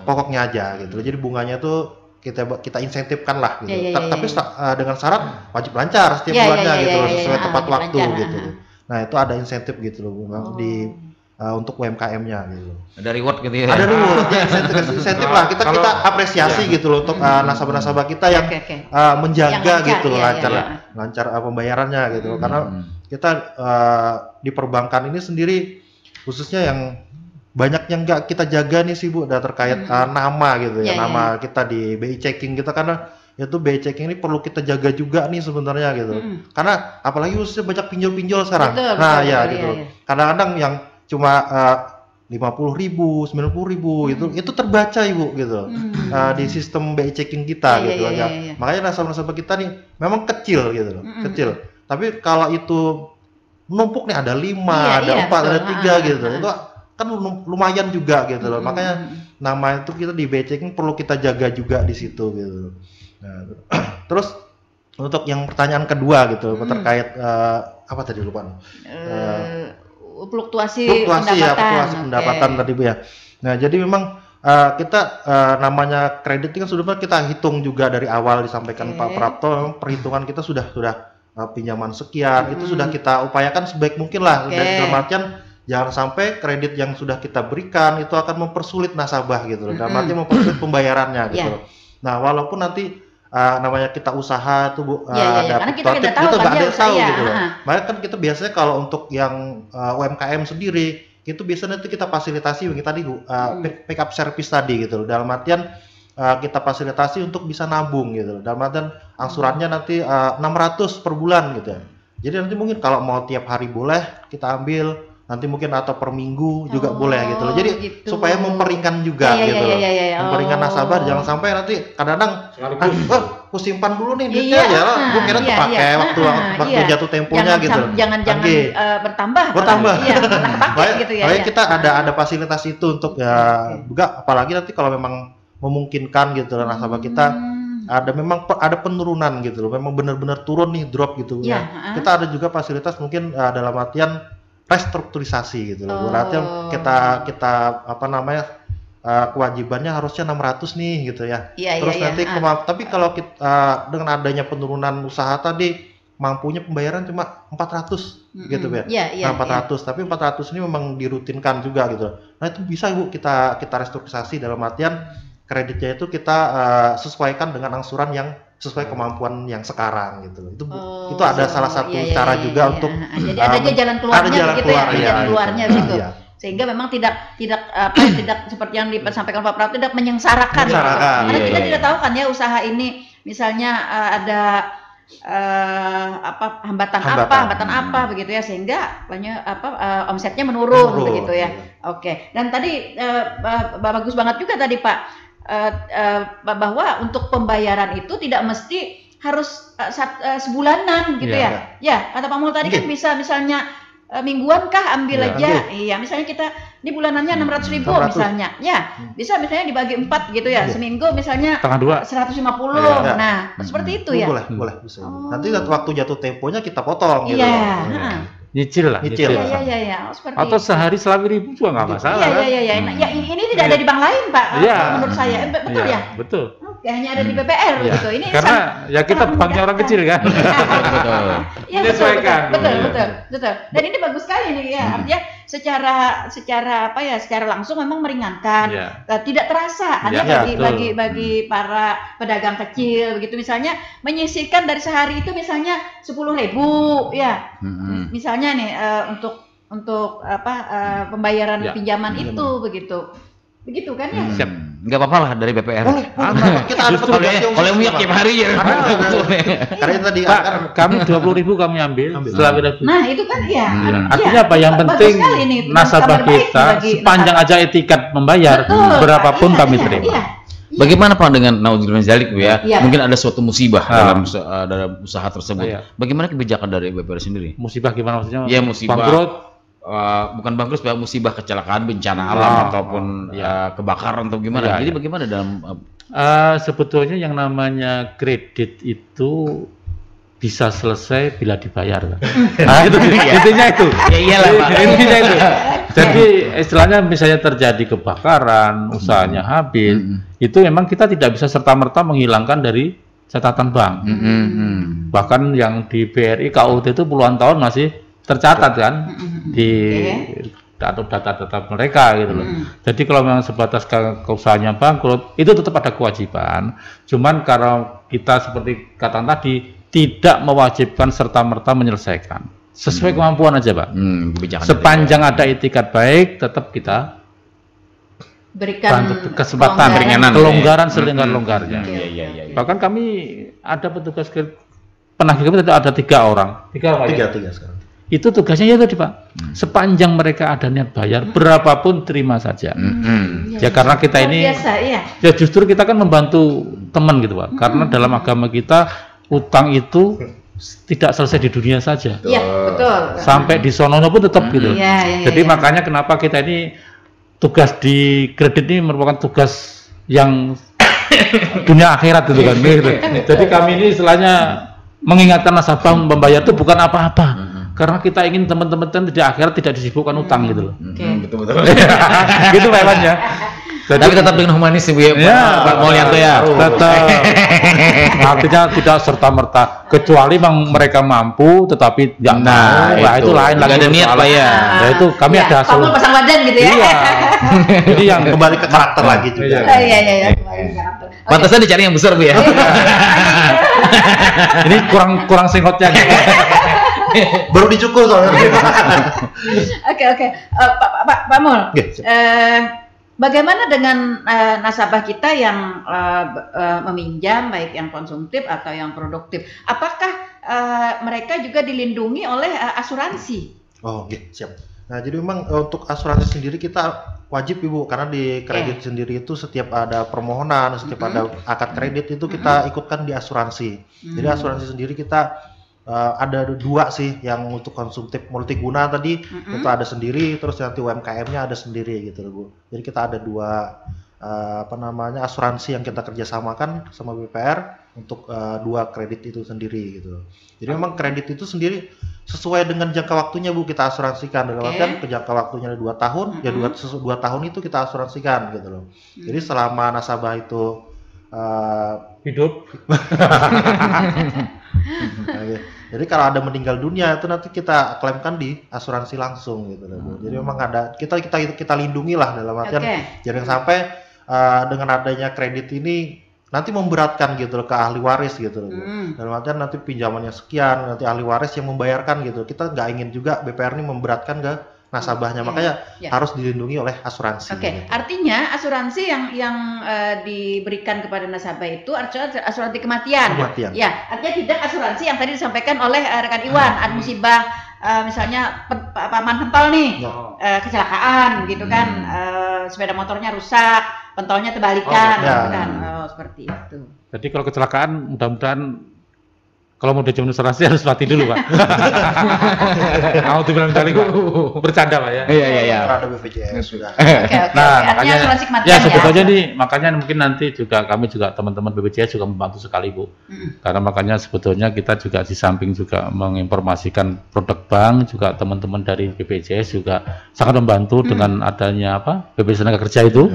Speaker 3: pokoknya aja gitu. Jadi bunganya tuh kita insentifkan lah gitu. Tapi dengan syarat wajib lancar setiap bulannya gitu sesuai tepat waktu gitu. Nah, itu ada insentif gitu loh memang di untuk UMKM-nya gitu.
Speaker 4: Ada reward gitu ya.
Speaker 3: Ada reward, insentif lah. Kita apresiasi gitu loh untuk nasabah-nasabah kita yang menjaga gitu loh, lancar pembayarannya gitu loh. Karena kita di perbankan ini sendiri khususnya yang banyak yang nggak kita jaga nih sih Bu, terkait nama gitu ya, nama kita di BI Checking kita, karena itu BI Checking ini perlu kita jaga juga nih sebenarnya gitu. Karena apalagi khususnya banyak pinjol-pinjol sekarang. Gitu. Kadang-kadang yang cuma 50.000, 90.000 itu terbaca Ibu gitu. Di sistem BI Checking kita gitu ya. Makanya nasabah-nasabah kita nih memang kecil gitu loh, kecil. Tapi kalau itu menumpuk nih ada 5, ada 4, ada 3 gitu. Itu kan lumayan juga gitu loh. Makanya nama itu kita di BI Checking perlu kita jaga juga di situ gitu. Nah, terus untuk yang pertanyaan kedua gitu terkait apa tadi lupa?
Speaker 1: Fluktuasi pendapatan
Speaker 3: tadi Bu ya. Nah, jadi memang kita namanya kredit kan sudah kita hitung juga dari awal disampaikan Pak Prapto, perhitungan kita sudah pinjaman sekian itu sudah kita upayakan sebaik mungkin lah. Dalam artian jangan sampai kredit yang sudah kita berikan itu akan mempersulit nasabah gitu loh. Dalam artian mempersulit pembayarannya gitu loh. Nah, walaupun nanti namanya kita usaha tuh ada
Speaker 1: karena kita tidak
Speaker 3: tahu,
Speaker 1: tahu
Speaker 3: nggak ada yang tahu
Speaker 1: ya.
Speaker 3: gitu loh. Makanya kan kita biasanya kalau untuk yang UMKM sendiri itu biasanya nanti kita fasilitasi yang tadi pick up service tadi gitu loh. Dalam artian kita fasilitasi untuk bisa nabung gitu loh. Dalam artian angsurannya nanti 600 per bulan gitu ya. Jadi nanti mungkin kalau mau tiap hari boleh kita ambil, nanti mungkin atau per minggu juga boleh gitu loh. Jadi supaya memperingan juga gitu loh. Memperingan nasabah, jangan sampai nanti kadang-kadang aku simpan dulu nih duitnya ya, gue kira kepake waktu jatuh temponya gitu.
Speaker 1: Jangan bertambah. Gitu ya.
Speaker 3: Makanya kita ada fasilitas itu untuk juga, apalagi nanti kalau memang memungkinkan gitu nasabah kita ada penurunan gitu loh. Memang benar-benar turun nih, drop gitu ya. Kita ada juga fasilitas mungkin dalam artian restrukturisasi gitu loh. Berarti kita apa namanya kewajibannya harusnya 600 nih gitu ya. Terus nanti tapi kalau kita dengan adanya penurunan usaha tadi mampunya pembayaran cuma 400 gitu ya. 400 tapi 400 ini memang dirutinkan juga gitu. Nah, itu bisa Bu kita restrukturisasi dalam artian kreditnya itu kita sesuaikan dengan angsuran yang sesuai kemampuan yang sekarang gitu. Itu ada salah satu cara juga untuk
Speaker 1: jadi ada jalan keluarnya gitu ya, jalan keluarnya gitu. Sehingga memang tidak seperti yang disampaikan Pak Prapto, tidak menyengsarakan. Karena kita tidak tahu kan ya usaha ini misalnya ada hambatan apa begitu ya, sehingga banyak omsetnya menurun begitu ya. Oke. Dan tadi bagus banget juga tadi Pak bahwa untuk pembayaran itu tidak mesti harus sebulanan gitu ya. Ya, kata Pak Mul tadi kan bisa misalnya mingguan kah ambil aja. Iya, misalnya kita di bulanannya 600.000 misalnya. Ya, bisa misalnya dibagi 4 gitu ya. Seminggu misalnya 150. Nah, seperti itu ya.
Speaker 3: Boleh bisa. Nanti waktu jatuh temponya kita potong gitu.
Speaker 2: Nyicil lah.
Speaker 1: Iya.
Speaker 2: Atau sehari 100.000 juga nggak masalah.
Speaker 1: Iya. Ya ini tidak ada di bank lain Pak. Menurut saya betul ya.
Speaker 2: Betul.
Speaker 1: Oke, hanya ada di BPR gitu. Ini
Speaker 2: karena ya kita banknya orang kecil kan.
Speaker 1: Betul. Iya betul. Dan ini bagus sekali nih ya. Artinya secara langsung memang meringankan. Tidak terasa hanya bagi para pedagang kecil begitu, misalnya menyisihkan dari sehari itu misalnya 10.000 ya. Misalnya nih untuk pembayaran pinjaman itu begitu kan ya.
Speaker 4: Siap. Nggak apa-apa lah dari BPR.
Speaker 3: Boleh. Kita ada
Speaker 4: kalau yang tiap hari ya.
Speaker 3: Karena tadi
Speaker 2: Pak, kami 20.000 kami ambil.
Speaker 1: Nah, itu kan ya.
Speaker 2: Artinya apa? Yang penting nasabah kita sepanjang aja etikat membayar, berapapun kami terima.
Speaker 4: Bagaimana Pak dengan naudzubillah zalik ya? Mungkin ada suatu musibah dalam usaha tersebut. Bagaimana kebijakan dari BPR sendiri?
Speaker 2: Musibah gimana maksudnya?
Speaker 4: Ya, musibah.
Speaker 2: Bangkrut.
Speaker 4: Bukan bangkrut, musibah kecelakaan, bencana alam ataupun kebakaran atau gimana. Jadi bagaimana dalam
Speaker 2: sebetulnya yang namanya kredit itu bisa selesai bila dibayar. Intinya itu.
Speaker 4: Ya iyalah Pak.
Speaker 2: Intinya itu. Jadi istilahnya misalnya terjadi kebakaran, usahanya habis, itu memang kita tidak bisa serta-merta menghilangkan dari catatan bank. Bahkan yang di BRI KUT itu puluhan tahun masih tercatat kan di data-data mereka gitu loh. Jadi kalau memang sebatas keusahanya bangkrut, itu tetap ada kewajiban. Cuman kalau kita seperti kata tadi tidak mewajibkan serta-merta menyelesaikan, sesuai kemampuan aja Pak. Sepanjang ada itikat baik, tetap kita
Speaker 1: berikan
Speaker 2: kesempatan, kelonggaran selonggar-longgarnya. Bahkan kami ada petugas penagih kami ada 3 orang. 3 sekarang. Itu tugasnya ya tadi Pak, sepanjang mereka ada niat bayar, berapapun terima saja. Ya karena kita ini ya justru kita kan membantu teman gitu Pak, karena dalam agama kita utang itu tidak selesai di dunia saja.
Speaker 1: Iya, betul.
Speaker 2: Sampai di sononya pun tetap gitu. Jadi makanya kenapa kita ini tugas di kredit ini merupakan tugas yang dunia akhirat gitu kan. Jadi kami ini istilahnya mengingatkan nasabah membayar itu bukan apa-apa. Karena kita ingin teman-teman di akhirat tidak disibukkan utang gitu loh.
Speaker 4: Betul.
Speaker 2: Gitu Pak Iwan ya.
Speaker 4: Tapi tetap dengan humanis Bu ya, Pak Mulyanto ya.
Speaker 2: Tetap. Artinya tidak serta-merta, kecuali memang mereka mampu tetapi nggak mau. Nah, itu lain lagi.
Speaker 4: Ada niat Pak ya.
Speaker 2: Ya itu kami ada
Speaker 1: solusi. Pasang badan gitu ya.
Speaker 2: Iya. Jadi yang
Speaker 3: kembali ke karakter lagi juga.
Speaker 1: Iya.
Speaker 4: Pantesan dicari yang besar Bu ya.
Speaker 2: Ini kurang singkotnya.
Speaker 3: Baru dicukur soalnya.
Speaker 1: Oke. Pak Mul. Bagaimana dengan nasabah kita yang meminjam, baik yang konsumtif atau yang produktif? Apakah mereka juga dilindungi oleh asuransi?
Speaker 3: Oh, siap. Nah, jadi memang untuk asuransi sendiri kita wajib Ibu, karena di kredit sendiri itu setiap ada permohonan, setiap ada akad kredit itu kita ikutkan di asuransi. Jadi asuransi sendiri kita ada 2 sih, yang untuk konsumtif multiguna tadi itu ada sendiri, terus nanti UMKM-nya ada sendiri gitu loh Bu. Jadi kita ada 2 asuransi yang kita kerjasamakan sama BPR untuk 2 kredit itu sendiri gitu. Jadi memang kredit itu sendiri sesuai dengan jangka waktunya Bu, kita asuransikan. Dalam artian jangka waktunya ada 2 tahun, ya 2 tahun itu kita asuransikan gitu loh. Jadi selama nasabah itu
Speaker 2: hidup.
Speaker 3: Jadi kalau ada meninggal dunia itu nanti kita klaimkan di asuransi langsung gitu loh Bu. Jadi memang ada kita lindungi lah, dalam artian jangan sampai dengan adanya kredit ini nanti memberatkan gitu loh ke ahli waris gitu loh Bu. Dalam artian nanti pinjamannya sekian, nanti ahli waris yang membayarkan gitu. Kita nggak ingin juga BPR ini memberatkan ke nasabahnya, makanya harus dilindungi oleh asuransi.
Speaker 1: Gitu. Artinya asuransi yang diberikan kepada nasabah itu asuransi kematian. Ya, artinya tidak asuransi yang tadi disampaikan oleh rekan Iwan, ada musibah, misalnya paman pentol nih, kecelakaan gitu kan, sepeda motornya rusak, pentolnya terbalikan, gitu kan, seperti itu.
Speaker 2: Jadi kalau kecelakaan, mudah-mudahan kalau mau dijamin asuransi harus latih dulu Pak. Mau dibilang kali Pak, bercanda Pak ya.
Speaker 4: Iya.
Speaker 3: Ada BPJS sudah.
Speaker 2: Nah, makanya sebetulnya nih, makanya mungkin nanti juga kami juga teman-teman BPJS juga membantu sekali Bu. Karena makanya sebetulnya kita juga di samping juga menginformasikan produk bank, juga teman-teman dari BPJS juga sangat membantu dengan adanya BPJS Tenaga Kerja itu.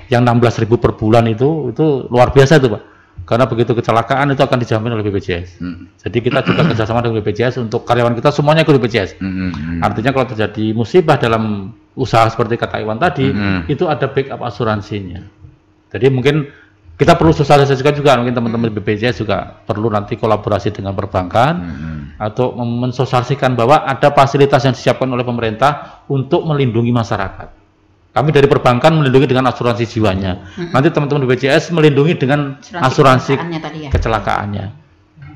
Speaker 2: Yang 16.000 per bulan itu luar biasa itu Pak. Karena begitu kecelakaan itu akan dijamin oleh BPJS. Jadi kita juga kerjasama dengan BPJS untuk karyawan kita semuanya ikut BPJS. Artinya kalau terjadi musibah dalam usaha seperti kata Iwan tadi, itu ada backup asuransinya. Jadi mungkin kita perlu sosialisasikan juga, mungkin teman-teman BPJS juga perlu nanti kolaborasi dengan perbankan atau mensosialisasikan bahwa ada fasilitas yang disiapkan oleh pemerintah untuk melindungi masyarakat. Kami dari perbankan melindungi dengan asuransi jiwanya. Nanti teman-teman BPJS melindungi dengan asuransi kecelakaannya.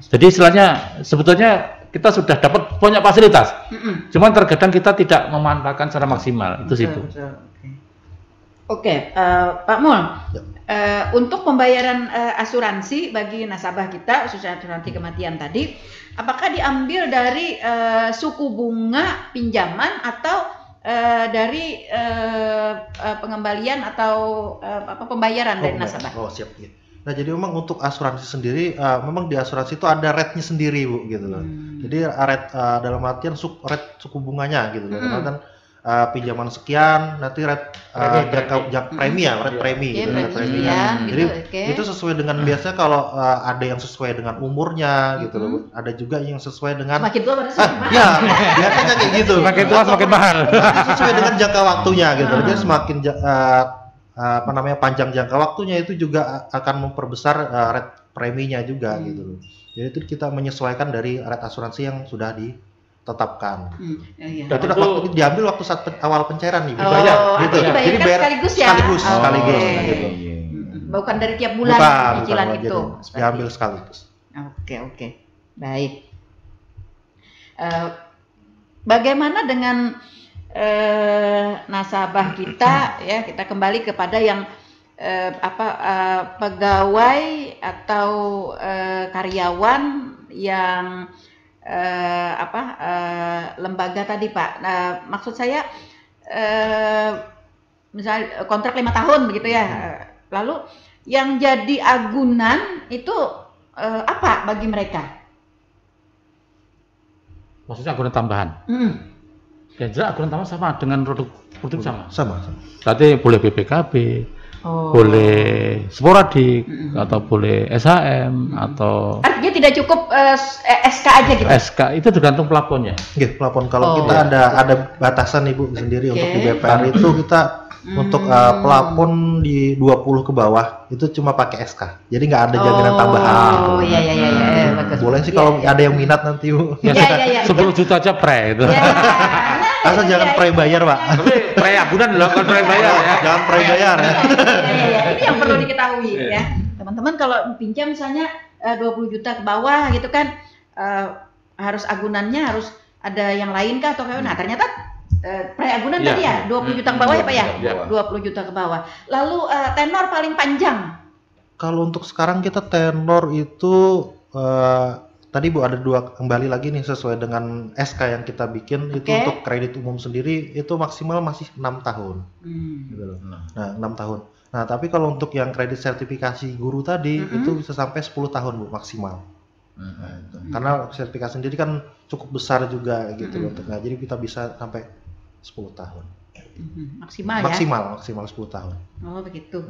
Speaker 2: Jadi istilahnya sebetulnya kita sudah dapat banyak fasilitas. Cuman terkadang kita tidak memanfaatkan secara maksimal. Itu sih Bu.
Speaker 1: Oke, Pak Mul. Untuk pembayaran asuransi bagi nasabah kita, khususnya asuransi kematian tadi, apakah diambil dari suku bunga pinjaman atau dari pengembalian atau pembayaran dari nasabah?
Speaker 3: Siap. Nah, jadi memang untuk asuransi sendiri, memang di asuransi itu ada rate-nya sendiri Bu, gitu loh. Jadi rate dalam artian rate suku bunganya gitu loh. Karena kan pinjaman sekian, nanti rate premi ya, rate premi gitu, rate preminya. Jadi itu sesuai dengan biasanya kalau ada yang sesuai dengan umurnya gitu loh. Ada juga yang sesuai dengan
Speaker 1: semakin tua
Speaker 3: biasanya kayak gitu.
Speaker 2: Semakin tua semakin mahal.
Speaker 3: Sesuai dengan jangka waktunya gitu. Jadi semakin panjang jangka waktunya itu juga akan memperbesar rate preminya juga gitu loh. Jadi itu kita menyesuaikan dari rate asuransi yang sudah ditetapkan. Dan itu waktu diambil waktu saat awal pencairan nih dibayar gitu.
Speaker 1: Jadi bayar sekaligus.
Speaker 3: Gitu.
Speaker 1: Bukan dari tiap bulan cicilan itu.
Speaker 3: Diambil sekaligus.
Speaker 1: Oke. Baik. Bagaimana dengan nasabah kita ya, kita kembali kepada yang pegawai atau karyawan yang lembaga tadi Pak. Maksud saya misalnya kontrak 5 tahun begitu ya. Lalu yang jadi agunan itu apa bagi mereka?
Speaker 2: Maksudnya agunan tambahan? Ya jelas agunan tambahan sama dengan produk sama.
Speaker 3: Sama.
Speaker 2: Berarti boleh BPKB, boleh sporadik, atau boleh SHM, atau
Speaker 1: artinya tidak cukup SK aja gitu.
Speaker 2: SK itu tergantung plafonnya.
Speaker 3: Nggih, plafon kalau kita ada batasan Ibu sendiri untuk di BPR itu kita untuk plafon di 20 ke bawah itu cuma pakai SK. Jadi nggak ada jaminan tambahan.
Speaker 1: Oh iya bagus.
Speaker 3: Boleh sih kalau ada yang minat nanti Bu.
Speaker 1: Iya.
Speaker 2: 10 juta aja pre itu.
Speaker 3: Asal jangan pre bayar, Pak.
Speaker 2: Tapi pre agunan loh, kan pre bayar ya.
Speaker 3: Jangan pre bayar ya.
Speaker 1: Iya. Ini yang perlu diketahui ya. Teman-teman kalau pinjam misalnya 20 juta ke bawah gitu kan harus agunannya harus ada yang lain kah atau kayak nah ternyata pre-agunan tadi ya 20 juta ke bawah ya Pak ya? 20 juta ke bawah. Lalu tenor paling panjang?
Speaker 3: Kalau untuk sekarang kita tenor itu tadi Bu ada dua, kembali lagi nih sesuai dengan SK yang kita bikin itu untuk kredit umum sendiri itu maksimal masih 6 tahun. Gitu loh. Nah 6 tahun. Nah tapi kalau untuk yang kredit sertifikasi guru tadi itu bisa sampai 10 tahun Bu maksimal. Karena sertifikasi sendiri kan cukup besar juga gitu loh. Nah, jadi kita bisa sampai 10 tahun.
Speaker 1: Maksimal ya?
Speaker 3: Maksimal 10 tahun.
Speaker 1: Oh begitu.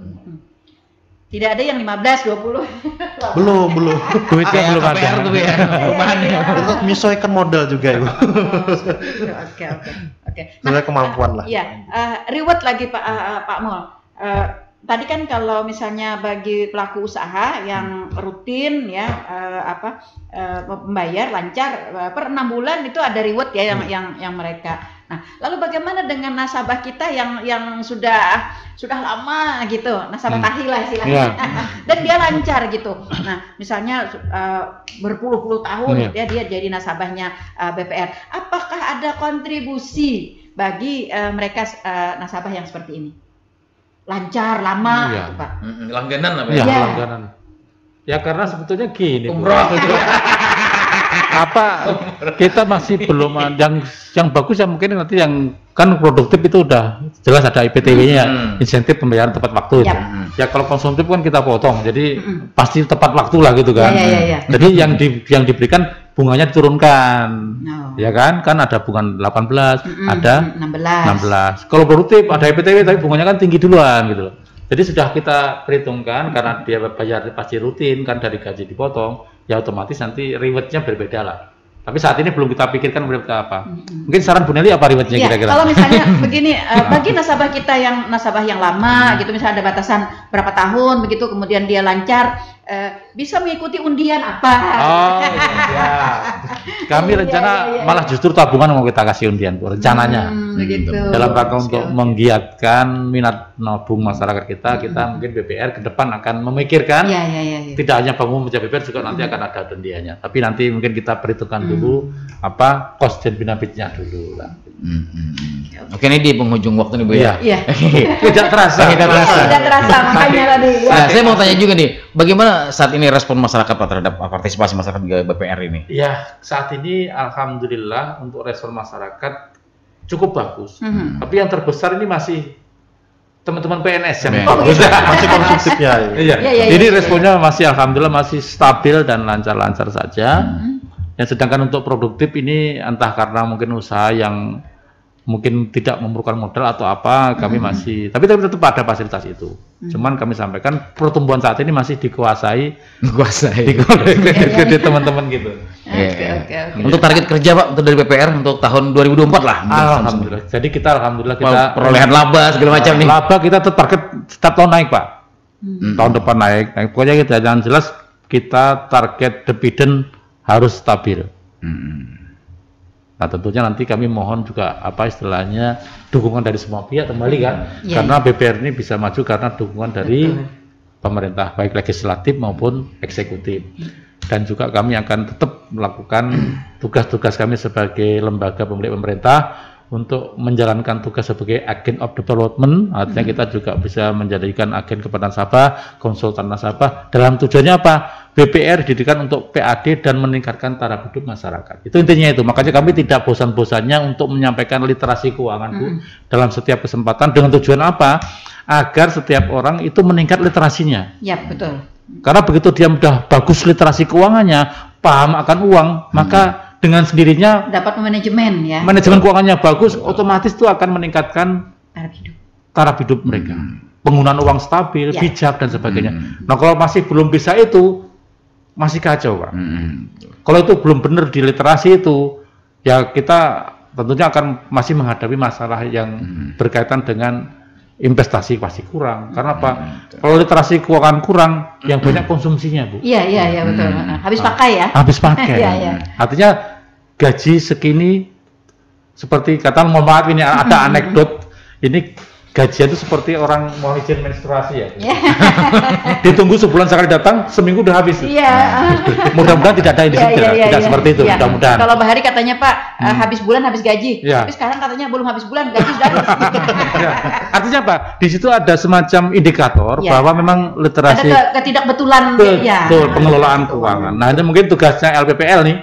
Speaker 1: Tidak ada yang 15, 20.
Speaker 3: Belum.
Speaker 2: Duitnya belum ada.
Speaker 3: Itu menyesuaikan modal juga Ibu.
Speaker 1: Oke.
Speaker 3: Sesuai kemampuan lah.
Speaker 1: Iya, reward lagi Pak Mul. Tadi kan kalau misalnya bagi pelaku usaha yang rutin ya membayar lancar per 6 bulan itu ada reward ya yang mereka. Nah, lalu bagaimana dengan nasabah kita yang sudah lama gitu, nasabah tahi lah istilahnya, dan dia lancar gitu. Nah, misalnya berpuluh-puluh tahun dia jadi nasabahnya BPR. Apakah ada kontribusi bagi mereka nasabah yang seperti ini? Lancar, lama, gitu, Pak.
Speaker 4: Langganan apa
Speaker 2: ya? Langganan. Ya karena sebetulnya gini. Kita masih belum yang bagus ya mungkin nanti yang kan produktif itu udah jelas ada IPTW-nya insentif pembayaran tepat waktu itu. Ya kalau konsumtif kan kita potong jadi pasti tepat waktu lah gitu kan. Jadi yang diberikan bunganya diturunkan. Ya kan ada bunga 18, ada 16. Kalau produktif ada IPTW tapi bunganya kan tinggi duluan gitu loh. Jadi sudah kita perhitungkan karena dia bayar pasti rutin kan dari gaji dipotong, ya otomatis nanti rewardnya berbeda lah. Tapi saat ini belum kita pikirkan berapa apa. Mungkin saran Bu Nelly apa rewardnya kira-kira?
Speaker 1: Kalau misalnya begini, bagi nasabah kita yang nasabah yang lama gitu, misalnya ada batasan berapa tahun begitu, kemudian dia lancar, bisa mengikuti undian apa?
Speaker 2: Kami rencana malah justru tabungan mau kita kasih undian Bu, rencananya.
Speaker 1: Begitu.
Speaker 2: Dalam rangka untuk menggiatkan minat nabung masyarakat kita mungkin BPR ke depan akan memikirkan tidak hanya Bank Umum BPR juga nanti akan ada undiannya. Tapi nanti mungkin kita perhitungkan dulu cost dan benefitnya dulu lah.
Speaker 4: Oke, ini di penghujung waktu nih Bu ya.
Speaker 1: Iya.
Speaker 2: Tidak terasa
Speaker 1: makanya tadi.
Speaker 4: Nah, saya mau tanya juga nih, bagaimana saat ini respon masyarakat Pak terhadap partisipasi masyarakat di BPR ini?
Speaker 2: Ya, saat ini alhamdulillah untuk respon masyarakat cukup bagus. Tapi yang terbesar ini masih teman-teman PNS yang
Speaker 3: masih konsumtifnya.
Speaker 2: Jadi responnya masih alhamdulillah masih stabil dan lancar-lancar saja. Yang sedangkan untuk produktif ini entah karena mungkin usaha yang mungkin tidak memerlukan modal atau apa, kami masih tapi tetap ada fasilitas itu. Cuman kami sampaikan pertumbuhan saat ini masih dikuasai kredit teman-teman gitu.
Speaker 4: Oke. Untuk target kerja Pak untuk dari BPR untuk tahun 2024 lah.
Speaker 2: Alhamdulillah. Jadi kita kita
Speaker 4: perolehan laba segala macam nih.
Speaker 2: Laba kita target setiap tahun naik Pak. Tahun depan naik. Pokoknya kita jangan jelas kita target dividen harus stabil. Nah tentunya nanti kami mohon juga istilahnya dukungan dari semua pihak kembali kan, karena BPR ini bisa maju karena dukungan dari pemerintah baik legislatif maupun eksekutif. Dan juga kami akan tetap melakukan tugas-tugas kami sebagai lembaga pemilik pemerintah untuk menjalankan tugas sebagai agent of development, artinya kita juga bisa menjadikan agen kepada nasabah, konsultan nasabah, dalam tujuannya apa? BPR didirikan untuk PAD dan meningkatkan taraf hidup masyarakat. Itu intinya itu, makanya kami tidak bosan-bosannya untuk menyampaikan literasi keuangan Bu, dalam setiap kesempatan dengan tujuan apa? Agar setiap orang itu meningkat literasinya.
Speaker 1: Ya, betul.
Speaker 2: Karena begitu dia sudah bagus literasi keuangannya, paham akan uang, maka dengan sendirinya
Speaker 1: dapat manajemen
Speaker 2: keuangannya bagus, otomatis itu akan meningkatkan taraf hidup mereka. penggunaan uang stabil, bijak dan sebagainya. Nah kalau masih belum bisa itu, masih kacau Pak. Kalau itu belum benar di literasi itu, ya kita tentunya akan masih menghadapi masalah yang berkaitan dengan investasi pasti kurang. Karena apa? Kalau literasi keuangan kurang, yang banyak konsumsinya Bu.
Speaker 1: Iya betul. Habis pakai ya.
Speaker 2: Habis pakai. Artinya gaji segini, seperti kata mohon maaf ini ada anekdot, ini gajian itu seperti orang mau izin menstruasi ya. Ditunggu sebulan sekali datang, seminggu udah habis. Mudah-mudahan tidak ada indikasi tidak seperti itu. Mudah-mudahan.
Speaker 1: Kalau Mbak Hari katanya Pak habis bulan habis gaji, tapi sekarang katanya belum habis bulan gaji sudah habis.
Speaker 2: Artinya apa? Di situ ada semacam indikator bahwa memang literasi
Speaker 1: ada ketidakbetulan
Speaker 2: pengelolaan keuangan. Nah ini mungkin tugasnya LPPL nih.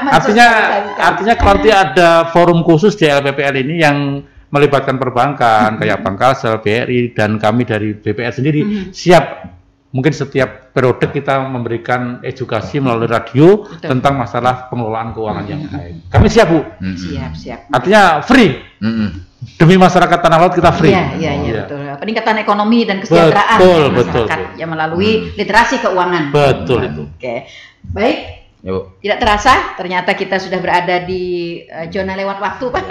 Speaker 2: Artinya kalau ada forum khusus di LPPL ini yang melibatkan perbankan kayak Bank Kalsel, BRI dan kami dari BPR sendiri siap, mungkin setiap periode kita memberikan edukasi melalui radio tentang masalah pengelolaan keuangan yang baik. Kami siap Bu.
Speaker 1: Siap.
Speaker 2: Artinya free. Demi masyarakat Tanah Laut kita free.
Speaker 1: Iya betul. Peningkatan ekonomi dan kesejahteraan masyarakat yang melalui literasi keuangan.
Speaker 2: Betul itu.
Speaker 1: Oke. Baik. Tidak terasa, ternyata kita sudah berada di zona lewat waktu, Pak.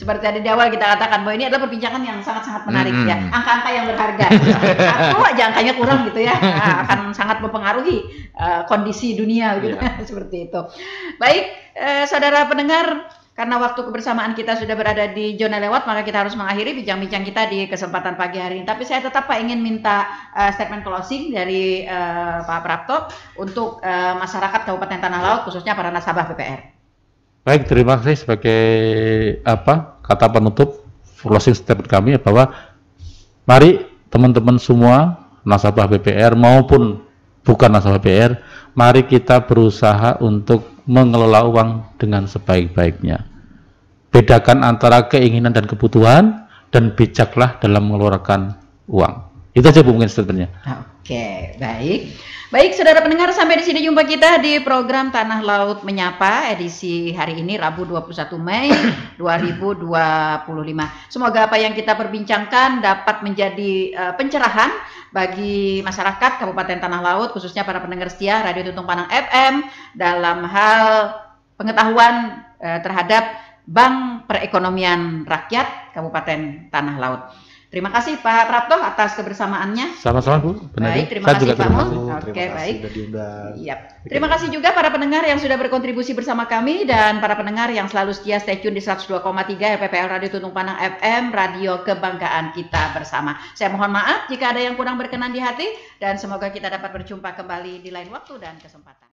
Speaker 1: Seperti tadi di awal kita katakan bahwa ini adalah perbincangan yang sangat-sangat menarik ya, angka-angka yang berharga. Satu aja angkanya kurang gitu ya, akan sangat mempengaruhi kondisi dunia gitu, seperti itu. Baik, saudara pendengar, karena waktu kebersamaan kita sudah berada di zona lewat, maka kita harus mengakhiri bincang-bincang kita di kesempatan pagi hari ini. Tapi saya tetap Pak ingin minta statement closing dari Pak Prapto untuk masyarakat Kabupaten Tanah Laut, khususnya para nasabah BPR.
Speaker 2: Baik, terima kasih sebagai kata penutup closing statement kami bahwa mari teman-teman semua nasabah BPR maupun bukan nasabah BPR, mari kita berusaha untuk mengelola uang dengan sebaik-baiknya. Bedakan antara keinginan dan kebutuhan dan bijaklah dalam mengeluarkan uang. Itu aja Bu mungkin statementnya.
Speaker 1: Oke, baik. Baik, saudara pendengar, sampai di sini jumpa kita di program Tanah Laut Menyapa edisi hari ini Rabu 21 Mei 2025. Semoga apa yang kita perbincangkan dapat menjadi pencerahan bagi masyarakat Kabupaten Tanah Laut, khususnya para pendengar setia Radio Tuntung Panang FM dalam hal pengetahuan terhadap Bank Perekonomian Rakyat Kabupaten Tanah Laut. Terima kasih Pak Prapto atas kebersamaannya.
Speaker 2: Sama-sama Bu.
Speaker 1: Baik, terima kasih Pak Mun. Oke, baik. Terima kasih juga para pendengar yang sudah berkontribusi bersama kami dan para pendengar yang selalu setia stay tune di 102,3 RPPL Radio Tuntung Panang FM, radio kebanggaan kita bersama. Saya mohon maaf jika ada yang kurang berkenan di hati dan semoga kita dapat berjumpa kembali di lain waktu dan kesempatan.